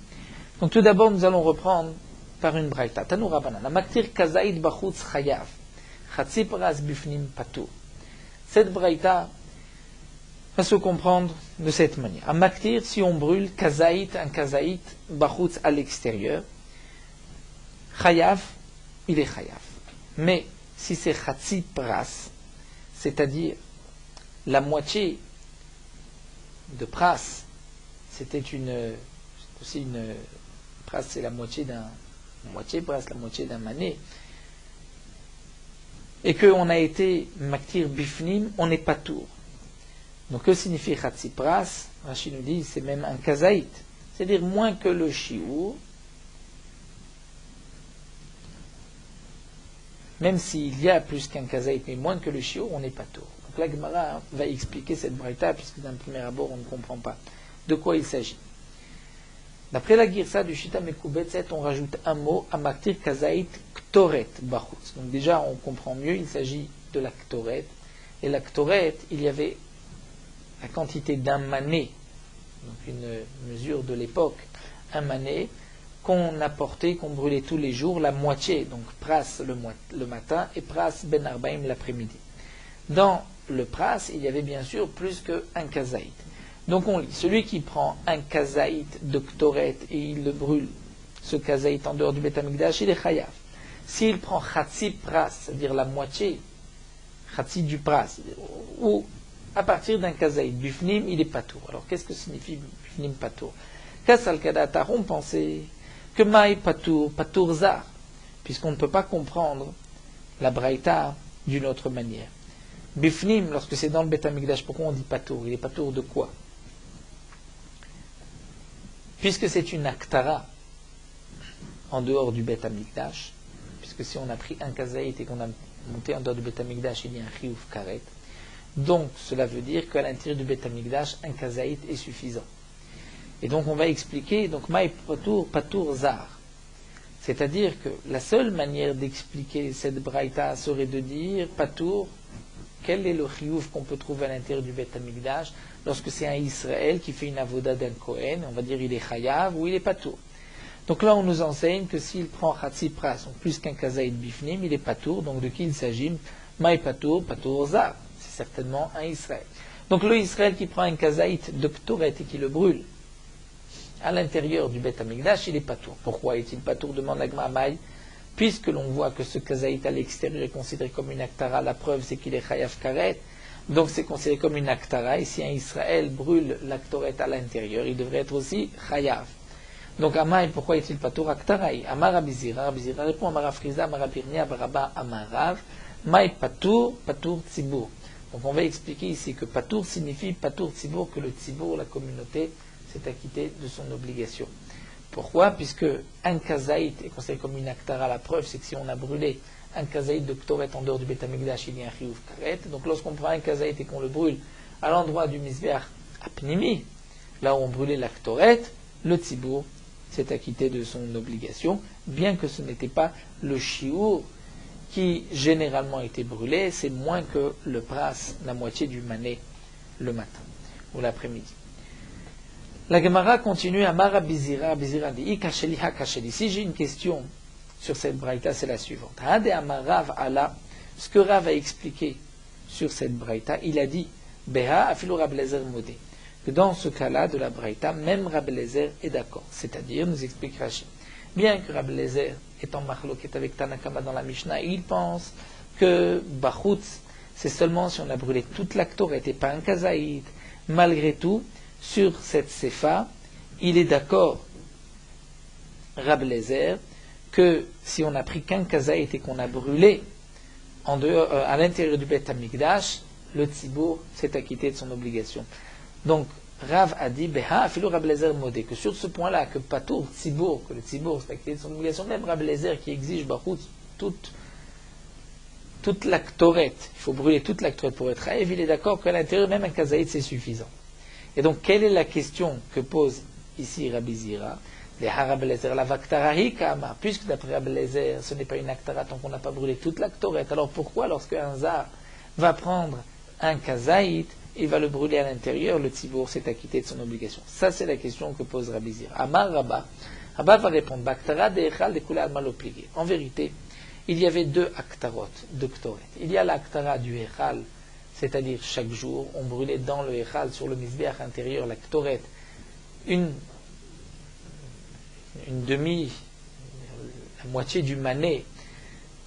Donc tout d'abord, nous allons reprendre par une braïta. Tanu Rabbanan, Amaktir kazaït bachutz chayav, chatzi paras bifnim patur. Cette braïta va se comprendre de cette manière. Amaktir, si on brûle kazaït, un kazaït bachutz à l'extérieur, chayav, il est chayav. Mais si c'est chatzi pras, c'est-à-dire la moitié de pras, c'était aussi une pras, c'est la moitié d'un mané, et qu'on a été maktir bifnim, on n'est pas tour. Donc que signifie chatzi pras? Rashi nous dit c'est même un kazaït, c'est-à-dire moins que le shiur. Même s'il y a plus qu'un kazaït, mais moins que le shiur, on n'est pas tour. Donc la Gemara va expliquer cette braïta, puisque d'un premier abord, on ne comprend pas de quoi il s'agit. D'après la girsa du Shita Mekubetset, on rajoute un mot, Amaktir kazaït ktoret bachutz. Donc déjà, on comprend mieux, il s'agit de la ktoret. Et la ktoret, il y avait la quantité d'un mané, donc une mesure de l'époque, un mané, qu'on apportait, qu'on brûlait tous les jours, la moitié, donc pras le matin et pras ben arbaim l'après-midi. Dans le pras, il y avait bien sûr plus qu'un kazaït. Donc on lit, celui qui prend un kazaït de ktoret et il le brûle, ce kazaït en dehors du Beit HaMikdash, il est chayav. S'il prend chatzi pras, c'est-à-dire la moitié, chatzi du pras, ou à partir d'un kazaït, bifnim, il est patour. Alors qu'est-ce que signifie bifnim patour? Kassal kadatar, on pensait que maï patour, patour zar, puisqu'on ne peut pas comprendre la braïta d'une autre manière. Bifnim, lorsque c'est dans le Beit HaMikdash, pourquoi on dit patour? Il est patour de quoi? Puisque c'est une aktara en dehors du Beit HaMikdash, puisque si on a pris un kazaït et qu'on a monté en dehors du Beit HaMikdash, il y a un chiyuv karet. Donc cela veut dire qu'à l'intérieur du Beit HaMikdash, un kazaït est suffisant. Et donc on va expliquer, donc Maï Patour, Patour Zar. C'est-à-dire que la seule manière d'expliquer cette braïta serait de dire Patour, quel est le chiyuv qu'on peut trouver à l'intérieur du Beth Amikdash lorsque c'est un Israël qui fait une avoda d'un Kohen, on va dire il est chayav ou il est Patour. Donc là on nous enseigne que s'il prend Chatzi Pras, donc plus qu'un kazaït bifnim, il est Patour, donc de qui il s'agit? Maï Patour, Patour Zar. C'est certainement un Israël. Donc le Israël qui prend un kazaït de Ktoret et qui le brûle à l'intérieur du Beth Amikdash, il est Patour. Pourquoi est-il Patour? Demande Agma Maï. Puisque l'on voit que ce kazaït à l'extérieur est considéré comme une aktara, la preuve c'est qu'il est chayav karet, donc c'est considéré comme une aktara, et si un Israël brûle l'aktoret à l'intérieur, il devrait être aussi chayav. Donc Amaï, pourquoi est-il Patour aktaraï? Amar Abizira, Abizira répond Amar Afriza, Amar Abirnia, Baraba, Amarav, Maï Patour, Patour Tzibour. Donc on va expliquer ici que Patour signifie Patour Tzibour, que le Tzibour, la communauté, s'est acquitté de son obligation. Pourquoi? Puisque un kazaït est considéré comme une aktara. La preuve, c'est que si on a brûlé un kazaït de Ktoret en dehors du Beth Amikdash, il y a un chiyuv karet. Donc lorsqu'on prend un kazaït et qu'on le brûle à l'endroit du misbeach apnimi, là où on brûlait la Ktoret, le tzibour s'est acquitté de son obligation, bien que ce n'était pas le shiur qui généralement était brûlé, c'est moins que le pras, la moitié du mané, le matin ou l'après-midi. La Gemara continue à Mara Bizira, Bizira dit Ikasheli Hakasheli. Si j'ai une question sur cette braïta, c'est la suivante. Hade Amarav Allah, ce que Rav a expliqué sur cette braïta, il a dit Beha Afilo Rablezer Modé, que dans ce cas-là de la braïta, même Rablezer est d'accord. C'est-à-dire, nous explique Rachid, bien que Rablezer est en marloquet avec Tanakama dans la Mishnah, il pense que Bachutz, c'est seulement si on a brûlé toute l'actoret et pas un kazaïd. Malgré tout, sur cette séfa, il est d'accord, Rablezer, que si on a pris qu'un kazaït et qu'on a brûlé à l'intérieur du Beth Amikdash, le tzibour s'est acquitté de son obligation. Donc, Rav a dit, Beha, Philo Rablezer modé, que sur ce point-là, que Patour, tzibour, que le tzibour s'est acquitté de son obligation, même Rablezer qui exige Bachout, toute l'actoret, il faut brûler toute l'actoret pour être raïv, il est d'accord qu'à l'intérieur, même un kazaït, c'est suffisant. Et donc, quelle est la question que pose ici Rabbi Zira? Les Harablezer, la Vaktarahi Kama, puisque d'après Rablezer, ce n'est pas une aktara tant qu'on n'a pas brûlé toute l'actoret. Alors pourquoi, lorsque un zar va prendre un kazaït, il va le brûler à l'intérieur, le tzibour s'est acquitté de son obligation? Ça, c'est la question que pose Rabbi Zira. Amar Rabba, Rabba va répondre, Baktara de Echal de Kula Alma Lopligé. En vérité, il y avait deux aktarot de Ktoret. Il y a l'aktara du Echal, c'est-à-dire chaque jour, on brûlait dans le Echal, sur le misbeach intérieur, la Ktoret, une la moitié du mané,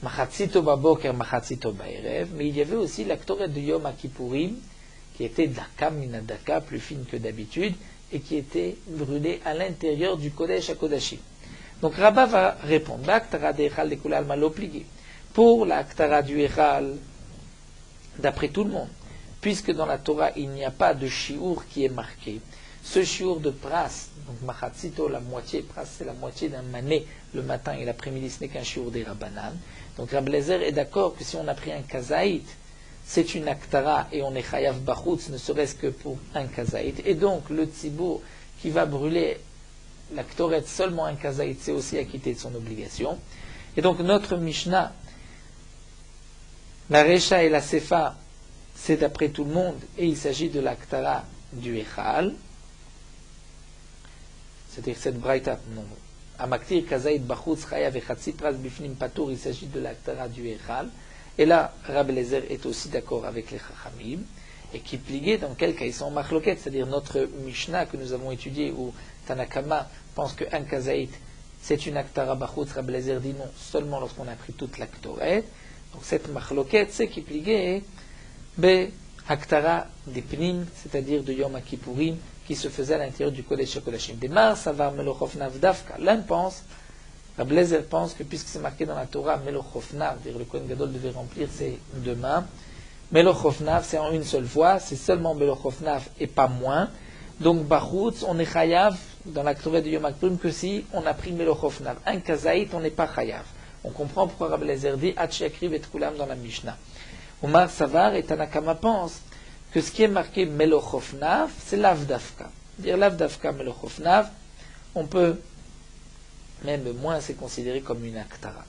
machatzito baboker, machatzito baerev, mais il y avait aussi la Ktoret de Yom Kippourim, qui était daka minadaka, plus fine que d'habitude, et qui était brûlée à l'intérieur du Kodesh à Kodashim. Donc Rabba va répondre, l'aktara de Echal de Kulal Malopligé, pour l'aktara du Echal, d'après tout le monde, puisque dans la Torah il n'y a pas de shiur qui est marqué. Ce shiur de pras, donc machatzito, la moitié, pras c'est la moitié d'un mané le matin et l'après-midi, ce n'est qu'un shiur des Rabbanan. Donc Rablezer est d'accord que si on a pris un kazaït, c'est une aktara et on est chayav bachutz, ne serait-ce que pour un kazaït. Et donc le tzibour qui va brûler la ktoret seulement un kazaït, c'est aussi acquitté de son obligation. Et donc notre Mishnah, la Recha et la Sefa, c'est d'après tout le monde, et il s'agit de l'aktara du Echal, c'est-à-dire cette braïta, non. Amaktir kazaït bachutz chayav echatzi pras bifnim patour, il s'agit de l'aktara du Echal. Et là, Rabbi Eliezer est aussi d'accord avec les Chachamim, et qui pliguait dans quel cas ils sont en machloket, c'est-à-dire notre Mishnah que nous avons étudié, où Tanakama pense qu'un kazaït, c'est une aktara bachutz, Rabbi Eliezer dit non, seulement lorsqu'on a pris toute l'actoret. Donc cette machloket, c'est qui pliguait be aktara des pnim, c'est-à-dire de Yom Kippourim, qui se faisait à l'intérieur du Kodesh HaKodashim. Demar savar melochofnav davka. L'un pense, Rabbi Eliezer pense que puisque c'est marqué dans la Torah, melochofnav, c'est-à-dire le Kohen Gadol devait remplir ses deux mains, melochofnav, c'est en une seule fois, c'est seulement melochofnav et pas moins. Donc bachutz, on est chayav dans la Torah de Yom Kippourim que si on a pris melochofnav. Un kazaït, on n'est pas chayav. On comprend pourquoi Rabbi Eliezer dit Hachiakriv et Kulam dans la Mishnah. Omar Savar et Tanakama pense que ce qui est marqué Melochofnav, c'est l'Avdafka. dire Lav Dafka Melochofnav, on peut même moins c'est considéré comme une aktara.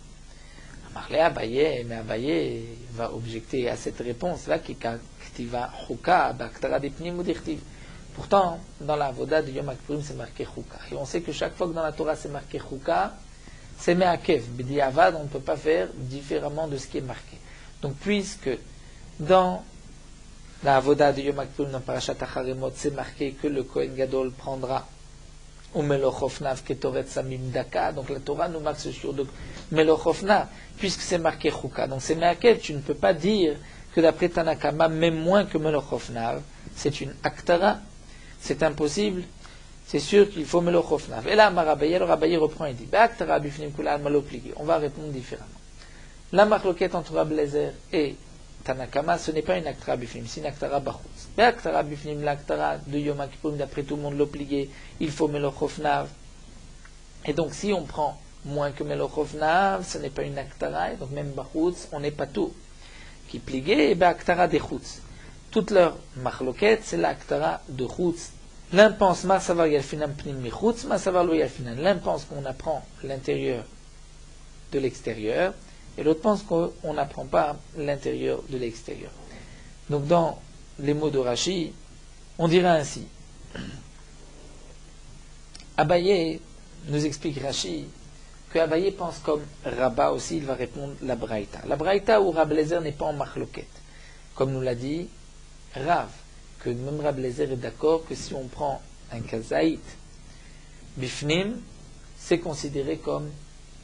Amarle Abaye, mais Abaye va objecter à cette réponse-là qui ktiva chuka b'aktara d'ipnim ou d'irtiv. Pourtant, dans la voda de Yom Kippurim, c'est marqué chuka. Et on sait que chaque fois que dans la Torah c'est marqué chuka, c'est me'akev. B'diavad, on ne peut pas faire différemment de ce qui est marqué. Donc, puisque dans la voda de Yom Kippurim, dans Parashat Acharemot, c'est marqué que le Kohen Gadol prendra ou Melochofnav Ketoret Samim Daka. Donc la Torah nous marque ce jour de Melochofnav, puisque c'est marqué Chouka. Donc c'est Me'akev, tu ne peux pas dire que d'après Tanakama, même moins que Melochofnav, c'est une Aktara. C'est impossible. C'est sûr qu'il faut Melochofnav. Et là, Marabaye, le Rabaye reprend et dit Aktara Bifnim Kulal Malopligé. On va répondre différemment. La marloquette entre Rabbi Eliezer et Tanakama, ce n'est pas une Aktara Bifnim, c'est une Aktara Bachutz. Mais Aktara Bifnim, l'Aktara de Yom Kippurim, d'après tout le monde l'obligé, il faut Melochofnav. Et donc, si on prend moins que Melochofnav, ce n'est pas une Aktara, et donc même Bachutz, on n'est pas tout. Qui pligé, et bien Aktara de Chutz. Toute leur marloquette, c'est l'Aktara de Chutz. L'un pense, ma savoir yalfinam pnim mi Chutz, ma savoir lo yalfinam. L'un pense qu'on apprend l'intérieur de l'extérieur, et l'autre pense qu'on n'apprend pas l'intérieur de l'extérieur. Donc dans les mots de Rashi, on dira ainsi. Abaye nous explique Rashi que Abaye pense comme Rabba aussi, il va répondre la Braïta. La Braïta où Rabbi Eliezer n'est pas en marloquette. Comme nous l'a dit Rav, que même Rabbi Eliezer est d'accord que si on prend un kazaït bifnim, c'est considéré comme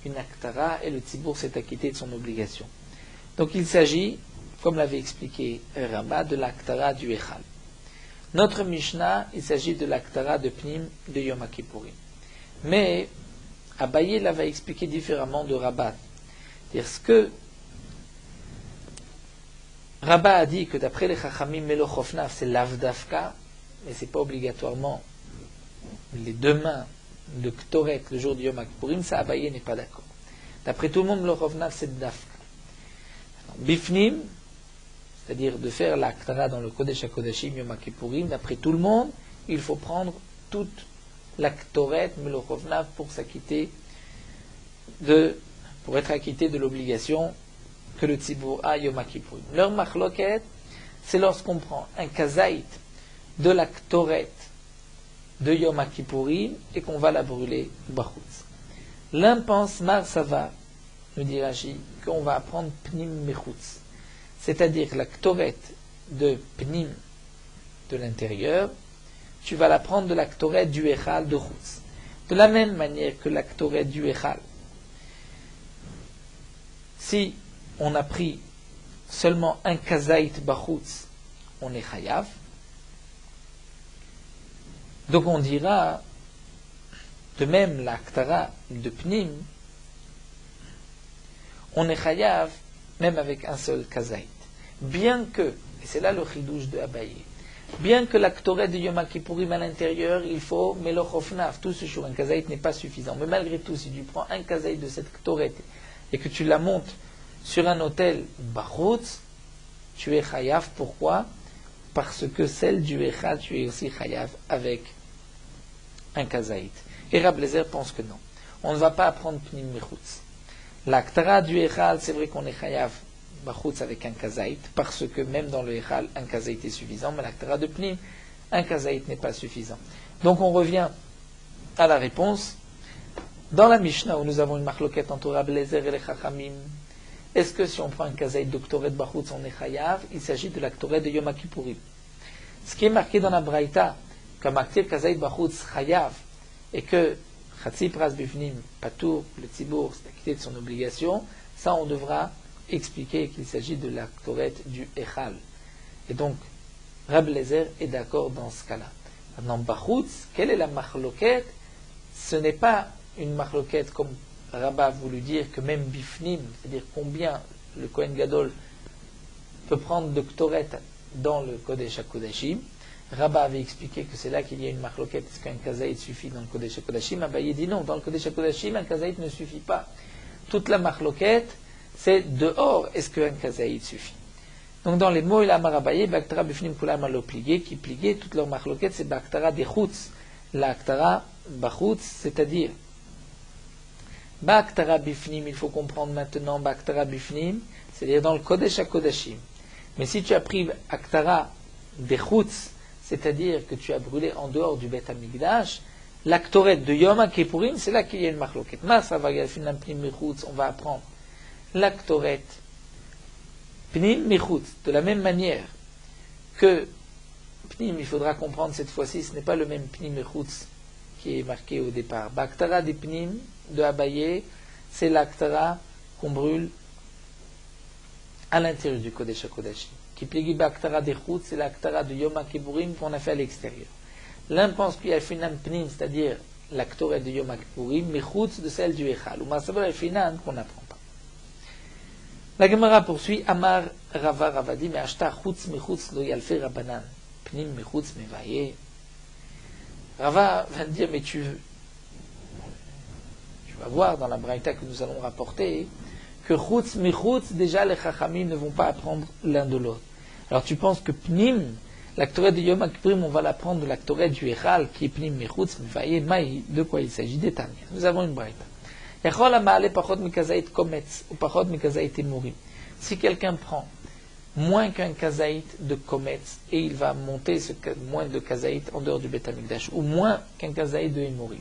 une aktara et le tzibour s'est acquitté de son obligation. Donc il s'agit, comme l'avait expliqué Rama, de l'aktara du Echal. Notre Mishnah, il s'agit de l'aktara de Pnim de Yom Kippourim. Mais Abaye l'avait expliqué différemment de Rabat. C'est-à-dire ce que Rabat a dit que d'après les Chachamim Melochofnav, c'est l'Avdafka, mais ce n'est pas obligatoirement les deux mains de Ktoret le jour du Yom Kippourim, ça Abaye n'est pas d'accord. D'après tout le monde, Melochofnav, c'est Dafka. Bifnim, c'est-à-dire de faire l'Aktara dans le Kodesh HaKodashim Yom Kippourim, d'après tout le monde, il faut prendre toute la Ktoret Melochofnav pour être acquitté de l'obligation que le Tzibour a Yom Kippourim. Leur machloket, c'est lorsqu'on prend un kazaït de la Ktoret de Yom Kippourim et qu'on va la brûler Bachutz. L'un pense Mar Sava, nous dit Rashi, qu'on va apprendre Pnim Mechutz, c'est-à-dire la Ktoret de Pnim de l'intérieur, tu vas la prendre de la Ktoret du Echal de Chutz. De la même manière que la Ktoret du Echal, si on a pris seulement un kazaït Bachutz, on est chayav. Donc on dira, de même l'Aktara de Pnim, on est chayav même avec un seul kazaït. Bien que, et c'est là le chidouche de Abaye, bien que l'Aktoret de Yom Kippourim à l'intérieur, il faut Melochofnav, tout ce jour, un kazaït n'est pas suffisant. Mais malgré tout, si tu prends un kazaït de cette Ktoret et que tu la montes sur un autel Bachutz, tu es chayav. Pourquoi? Parce que celle du Echad, tu es aussi chayav avec un kazaït. Et Rabbi Eliezer pense que non. On ne va pas apprendre Pnim Mechutz. L'Aktara du Echal, c'est vrai qu'on est chayav Bachutz avec un kazaït, parce que même dans le Echal, un kazaït est suffisant, mais l'Aktara de Pnim, un kazaït n'est pas suffisant. Donc on revient à la réponse. Dans la Mishnah, où nous avons une marloquette entre Rabbi Eliezer et les Chachamim, est-ce que si on prend un kazaït de Ktoret Bachutz, on est chayav? Il s'agit de la Ktoret de Yom Kippourim. Ce qui est marqué dans la Braïta, comme Aktir kazaït Bachutz chayav, et que Chatzi Pras Bifnim Patour, le Tzibour, s'est acquitté de son obligation, ça on devra expliquer qu'il s'agit de la Ktoret du Echal. Et donc, Rabbi Eliezer est d'accord dans ce cas-là. Maintenant, Bachutz, quelle est la marloquette? Ce n'est pas une marloquette comme Rabba a voulu dire que même Bifnim, c'est-à-dire combien le Kohen Gadol peut prendre de Ktoret dans le Kodesh HaKodashim. Rabba avait expliqué que c'est là qu'il y a une marloquette, est-ce qu'un kazaït suffit dans le Kodesh HaKodashim? Abaye dit non, dans le Kodesh HaKodashim, un kazaït ne suffit pas. Toute la marloquette, c'est dehors, est-ce qu'un kazaït suffit? Donc dans les mots, il a Marabaye, Baktara Bifnim Kulam Alo Plié, qui plié, toute leur marloquette, c'est Baktara des Chutz, la Aktara Bachutz, c'est-à-dire Ba'aktara Bifnim, il faut comprendre maintenant Ba'aktara Bifnim, c'est-à-dire dans le Kodesh HaKodashim. Mais si tu as pris Aktara Bechutz, c'est-à-dire que tu as brûlé en dehors du Beth Amikdash, l'Aktoret de Yom Kippourim, c'est là qu'il y a une marloquette. On va apprendre l'Aktoret Pnim Mechutz, de la même manière que Pnim, il faudra comprendre cette fois-ci, ce n'est pas le même Pnim Mechutz qui est marqué au départ. Ba'aktara des Pnim de Abaye, c'est l'Aktara qu'on brûle à l'intérieur du Kodesh HaKodashim. Kiplegi Ba'aktara des Chutz, c'est l'Aktara de Yom Kippourim qu'on a fait à l'extérieur. L'un pense qu'il y a Finan Pnim, c'est-à-dire l'Aktoret de Yom Kippourim, mais Chutz de celle du Echal. Ou Masabar Finan qu'on n'apprend pas. La Gemara poursuit, Amar Rava Ravadi, mais Ashta Chutz Mechutz lo Yalfe Rabbanan. Pnim Mechutz Mevaye. Rava va dire, mais tu vas voir dans la braïta que nous allons rapporter que Chutz Mechutz, déjà les Chachamim ne vont pas apprendre l'un de l'autre. Alors tu penses que Pnim, l'actoret de Yom Kippourim, on va l'apprendre de l'actoret du Echal, qui est Pnim Mechutz Mevaye Maï, de quoi il s'agit d'Etania. Nous avons une braïta. Yachol Ama'ale Pachot Mikazait Kometz, ou Pachot Mikazait Emurim. Si quelqu'un prend moins qu'un kazaït de Kometz, et il va monter moins de kazaït en dehors du Beth Amikdash, ou moins qu'un kazaït de Emurim.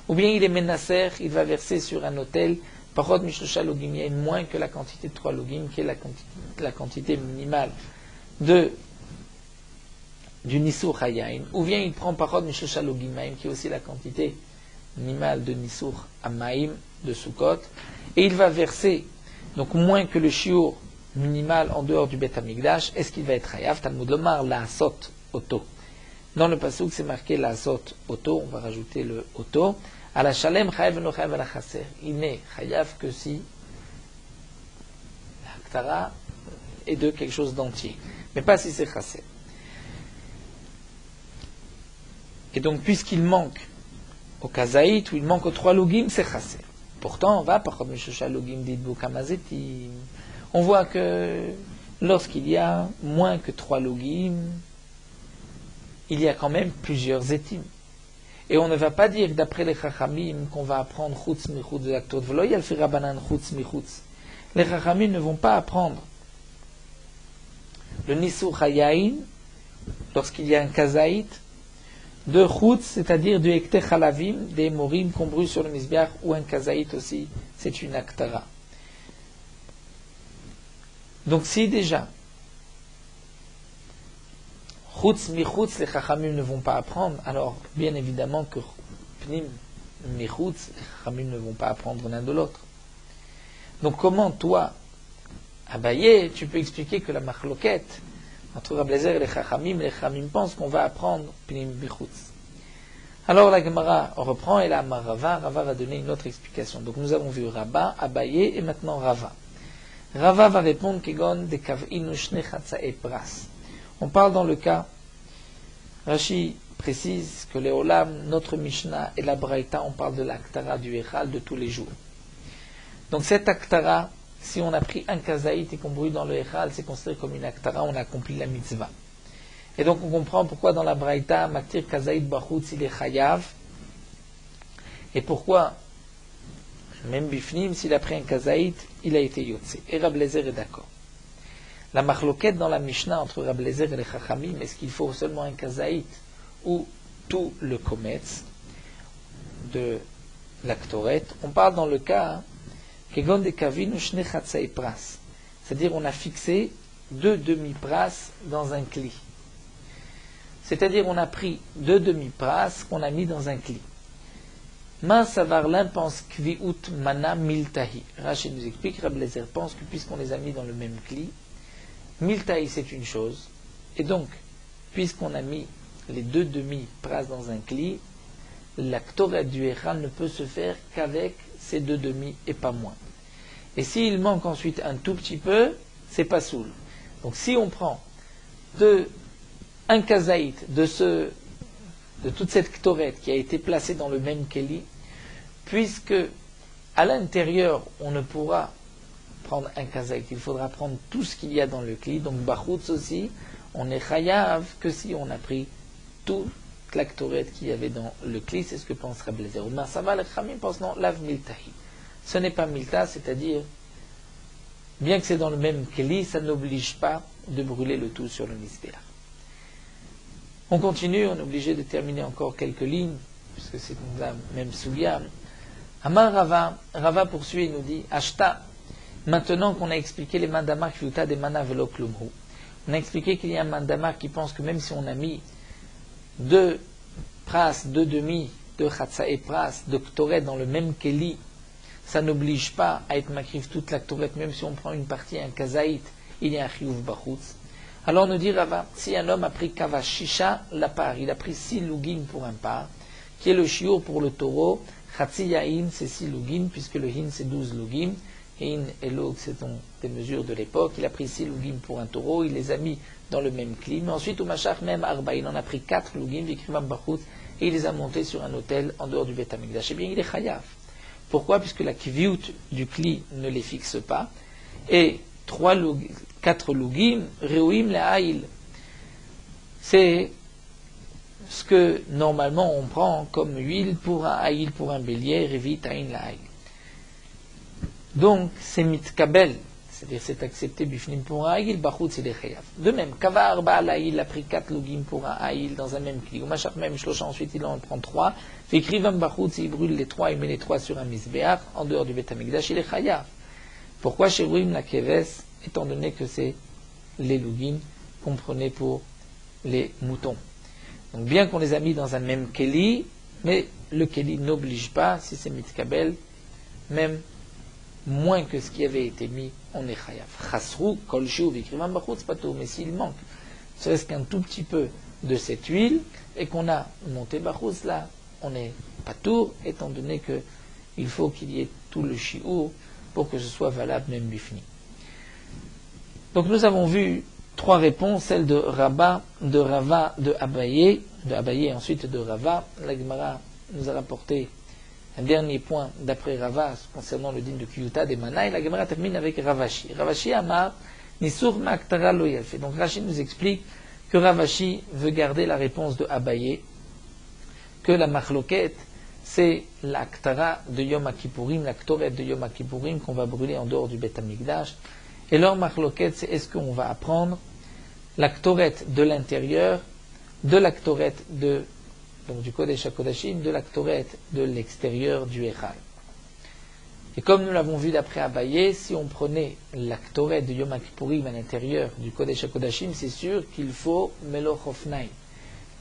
Ou bien il est menasser, il va verser sur un autel Pachot Mishlocha Logim, il y a moins que la quantité de 3 Logim, qui est la quantité minimale du Nisur Hayain. Ou bien il prend Pachot Mishlocha Logimaim, qui est aussi la quantité minimale de Nisur Amaim, de Sukkot, et il va verser donc moins que le shiur minimal en dehors du Beth Amikdash. Est-ce qu'il va être Hayav? Talmud Lomar la Asot Oto. Dans le pasuk c'est marqué la Asot Oto, on va rajouter le Oto. À la Shalem Chayav no Chayav à la Chaser. Il n'est Chayav que si l'Aktara est de quelque chose d'entier, mais pas si c'est Chaser. Et donc puisqu'il manque au Kazaït, ou il manque aux 3 Logim, c'est Chaser. Pourtant, on va par on voit que lorsqu'il y a moins que 3 logim, il y a quand même plusieurs étimes. Et on ne va pas dire, d'après les Chachamim, qu'on va apprendre Chutz Michutz de l'Aktot V'lo Yalfi Rabbanan Chutz Michutz. Les Chachamim ne vont pas apprendre le Nisur Hayain, lorsqu'il y a un Kazaït, de Chutz, c'est-à-dire du Ekte Chalavim, des Morim qu'on brûle sur le Mizbeach, ou un Kazaït aussi, c'est une Aktara. Donc si déjà Chutz Michutz, les Chachamim ne vont pas apprendre, alors bien évidemment que Pnim Michutz, les Chachamim ne vont pas apprendre l'un de l'autre. Donc comment toi, Abaye, tu peux expliquer que la Machloket entre Rabbi Eliezer et les Chachamim pensent qu'on va apprendre Pnim Bichutz. Alors la Gemara reprend et là Rava va donner une autre explication. Donc nous avons vu Rabba, Abaye et maintenant Rava. Rava va répondre Kegon de Kav'inu Shne Chatzae Pras. On parle dans le cas, Rashi précise que les Olam, notre Mishnah et la Braïta, on parle de l'Aktara du Echal de tous les jours. Donc cette Aktara, si on a pris un kazaït et qu'on brûle dans le Echal, c'est considéré comme une Aktara, on a accompli la mitzvah. Et donc on comprend pourquoi dans la Braïta, Maktir kazaït bachutz, il est chayav. Et pourquoi, même Bifnim, s'il a pris un kazaït, il a été yotze. Et Rabbi Eliezer est d'accord. La machloquette dans la Mishnah entre Rabbi Eliezer et les Chachamim, est-ce qu'il faut seulement un kazaït ou tout le kometz de l'Aktoret? On parle dans le cas c'est-à-dire on a fixé 2 demi-pras dans un cli. C'est-à-dire on a pris 2 demi-pras qu'on a mis dans un cli. Man Savarlin pense kviut mana miltahi. Rachid nous explique, Rabbi Eliezer pense que puisqu'on les a mis dans le même cli, miltahi c'est une chose, et donc puisqu'on a mis les 2 demi-pras dans un cli, l'Aktoret du Echal ne peut se faire qu'avec ces 2 demi et pas moins. Et s'il manque ensuite un tout petit peu, c'est pas soul. Donc si on prend un kazaït de toute cette ktoret qui a été placée dans le même keli, puisque à l'intérieur on ne pourra prendre un kazaït, il faudra prendre tout ce qu'il y a dans le kli, donc bachutz aussi, on est chayav que si on a pris tout Klaktoret qu'il y avait dans le Kli, c'est ce que pense Rabbi Eliezer. Ou Marsava, le Chachamim pense non, Lav Miltahi. Ce n'est pas Milta, c'est-à-dire, bien que c'est dans le même Kli, ça n'oblige pas de brûler le tout sur le Mizbeach. On continue, on est obligé de terminer encore quelques lignes, puisque c'est la même Sugya. Amar Rava, Rava poursuit et nous dit, Ashta, maintenant qu'on a expliqué les mandamar Kviuta des mana velo klumhu, on a expliqué qu'il y a un mandamar qui pense que même si on a mis 2 pras, 2 demi, 2 chatsa et pras de ktoret dans le même keli, ça n'oblige pas à être makrif toute la ktoret, même si on prend une partie, un kazaït, il y a un chiyuv bachutz. Alors nous dit Rava, si un homme a pris kavashisha la part, il a pris 6 lugim pour un par, qui est le shiur pour le taureau, chatsi yahin c'est 6 lugim, puisque le hin c'est 12 lugim, hin et l'og c'est des mesures de l'époque, il a pris 6 lugim pour un taureau, il les a mis dans le même clim, mais ensuite au machach même arba, il en a pris 4 lugim, vikrivam bachutz, et il les a montés sur un autel en dehors du Bet Hamikdash. Eh bien il est chayav. Pourquoi? Puisque la kviut du kli ne les fixe pas, et 4 lugim, reuim la haïl. C'est ce que normalement on prend comme huile pour un haïl, pour un bélier, revit haïn la haïl. Donc c'est mitkabel, c'est-à-dire c'est accepté bifnim pour un haïl, bachut c'est des chayav. De même, kava arba la haïl a pris 4 lugim pour un haïl dans un même kli, ou machach même shlosha, ensuite il en prend 3, fait krivam bachut, il brûle les 3, il met les 3 sur un misbeach, en dehors du Bet Hamikdash, il est chayav. Pourquoi chez Rouim la keves, étant donné que c'est les lugim qu'on prenait pour les moutons. Donc bien qu'on les a mis dans un même keli, mais le keli n'oblige pas, si c'est mitkabel, même moins que ce qui avait été mis, on est chayav. Chasrou, kolshu, vikrivam bachutz patou, mais s'il manque, serait-ce qu'un tout petit peu de cette huile, et qu'on a monté bachutz là, on est patour, étant donné que il faut qu'il y ait tout le shiur pour que ce soit valable même bifni. Donc nous avons vu 3 réponses, celle de Rabba, de Rava, de Abaye et ensuite de Rava. La Gemara nous a rapporté un dernier point d'après Rava concernant le din de Kiyuta des Mana, et la Gemara termine avec Ravashi. Ravashi Amar, Nisur Ma'aktara lo yalfe. Donc Rashi nous explique que Ravashi veut garder la réponse de Abaye, que la machloket, c'est l'Aktara de Yom Kippourim, l'Aktoret de Yom Kippourim qu'on va brûler en dehors du Bet Hamikdash. Et leur machloket, c'est est-ce qu'on va apprendre l'Aktoret de l'intérieur, de l'Aktoret donc du Kodesh HaKodashim, de l'Aktoret de l'extérieur du Echal. Et comme nous l'avons vu d'après Abaye, si on prenait l'Aktoret de Yom Kippourim à l'intérieur du Kodesh HaKodashim, c'est sûr qu'il faut Meloch Ofnaim.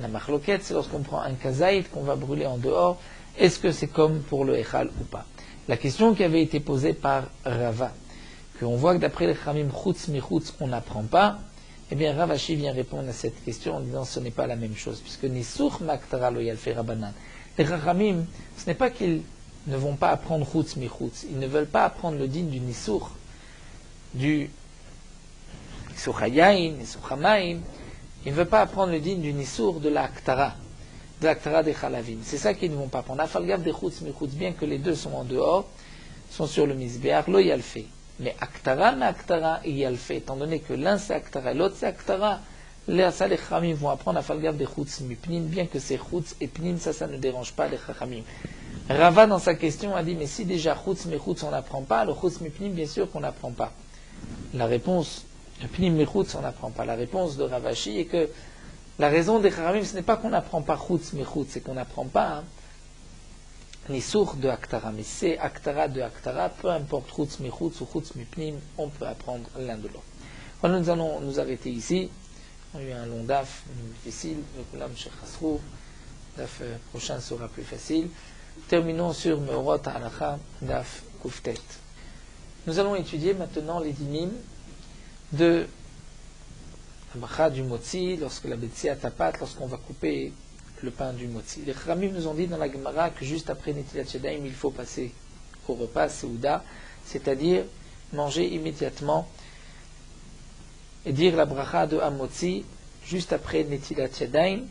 La machloket, c'est lorsqu'on prend un kazaït qu'on va brûler en dehors, est-ce que c'est comme pour le Echal ou pas? La question qui avait été posée par Rava, qu'on voit que d'après les Chachamim, chutz mi chutz, on n'apprend pas, eh bien Ravashi vient répondre à cette question en disant ce n'est pas la même chose, puisque Nisur Maktara lo yalfe Rabanan. Les Chachamim, ce n'est pas qu'ils ne vont pas apprendre chutz mi chutz, ils ne veulent pas apprendre le din du Nisur, du Nisur Hayayin, Nisur Hamaim, ils ne veulent pas apprendre le din du Nisur de l'Aktara des Chalavim. C'est ça qu'ils ne vont pas apprendre. Afalgav des chutz mi chutz, bien que les deux sont en dehors, sont sur le Mizbeach, lo yalfe. Mais Aktara, il y a le fait, étant donné que l'un c'est Aktara et l'autre c'est Aktara, les Chachamim vont apprendre à Falgav des Chutz Mipnim, bien que c'est Chutz et Pnim, ça ne dérange pas les Chachamim. Rava, dans sa question, a dit, mais si déjà Chutz mais Chutz on n'apprend pas, le Chutz Mipnim, bien sûr qu'on n'apprend pas. La réponse, le Pnim mais Chutz on n'apprend pas. La réponse de Ravashi est que la raison des Chachamim, ce n'est pas qu'on n'apprend pas Chutz mais Chutz, c'est qu'on n'apprend pas Nisur de Aktara, mais c'est Aktara de Aktara, peu importe Chutz mi Chutz ou Chutz mi Pnim, on peut apprendre l'un de l'autre. Voilà, nous allons nous arrêter ici. On a eu un long daf, difficile, le Kulam Sheikh Khasrou. Daf prochain sera plus facile. Terminons sur Meorot Halacha, daf Kuftet. Nous allons étudier maintenant les dinim de la bracha du Motzi, lorsque la Betsia tapat, lorsqu'on va couper le pain du Motzi. Les Chachamim nous ont dit dans la Gemara que juste après Netilat Yadayim, il faut passer au repas, Seuda, c'est-à-dire manger immédiatement et dire la bracha de Hamotzi juste après Netilat Yadayim.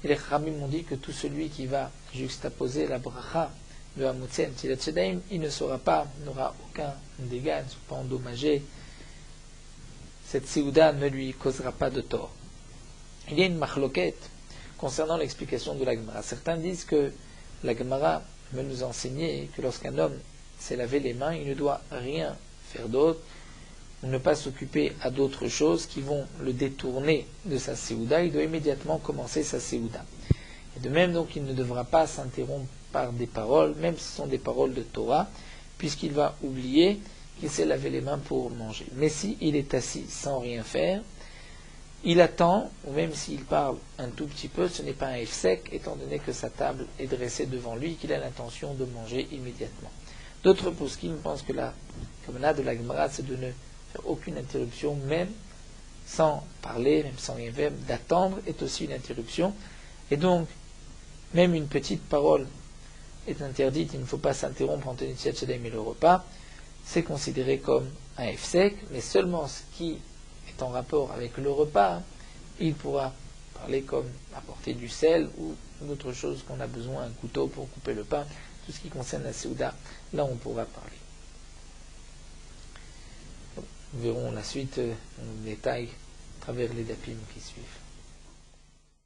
Et les Chachamim m'ont dit que tout celui qui va juxtaposer la bracha de Hamotzi à Netilat Yadayim, il ne saura pas, n'aura aucun dégât, ne sera pas endommagé. Cette Seuda ne lui causera pas de tort. Il y a une machloket concernant l'explication de la Gemara. Certains disent que la Gemara veut nous enseigner que lorsqu'un homme s'est lavé les mains, il ne doit rien faire d'autre, ou ne pas s'occuper à d'autres choses qui vont le détourner de sa séouda. Il doit immédiatement commencer sa séouda. Et de même, donc, il ne devra pas s'interrompre par des paroles, même si ce sont des paroles de Torah, puisqu'il va oublier qu'il s'est lavé les mains pour manger. Mais si il est assis sans rien faire, il attend, ou même s'il parle un tout petit peu, ce n'est pas un hefsek, étant donné que sa table est dressée devant lui, qu'il a l'intention de manger immédiatement. D'autres poskim pensent que la kamana de la Gemara, c'est de ne faire aucune interruption, même sans parler, même sans rien faire, d'attendre est aussi une interruption. Et donc, même une petite parole est interdite, il ne faut pas s'interrompre entre Netilat Shadayim et le repas, c'est considéré comme un hefsek, mais seulement ce qui est en rapport avec le repas, il pourra parler comme apporter du sel ou d'autres choses qu'on a besoin, un couteau pour couper le pain, tout ce qui concerne la séouda, là on pourra parler. Nous verrons la suite en détail à travers les dapim qui suivent.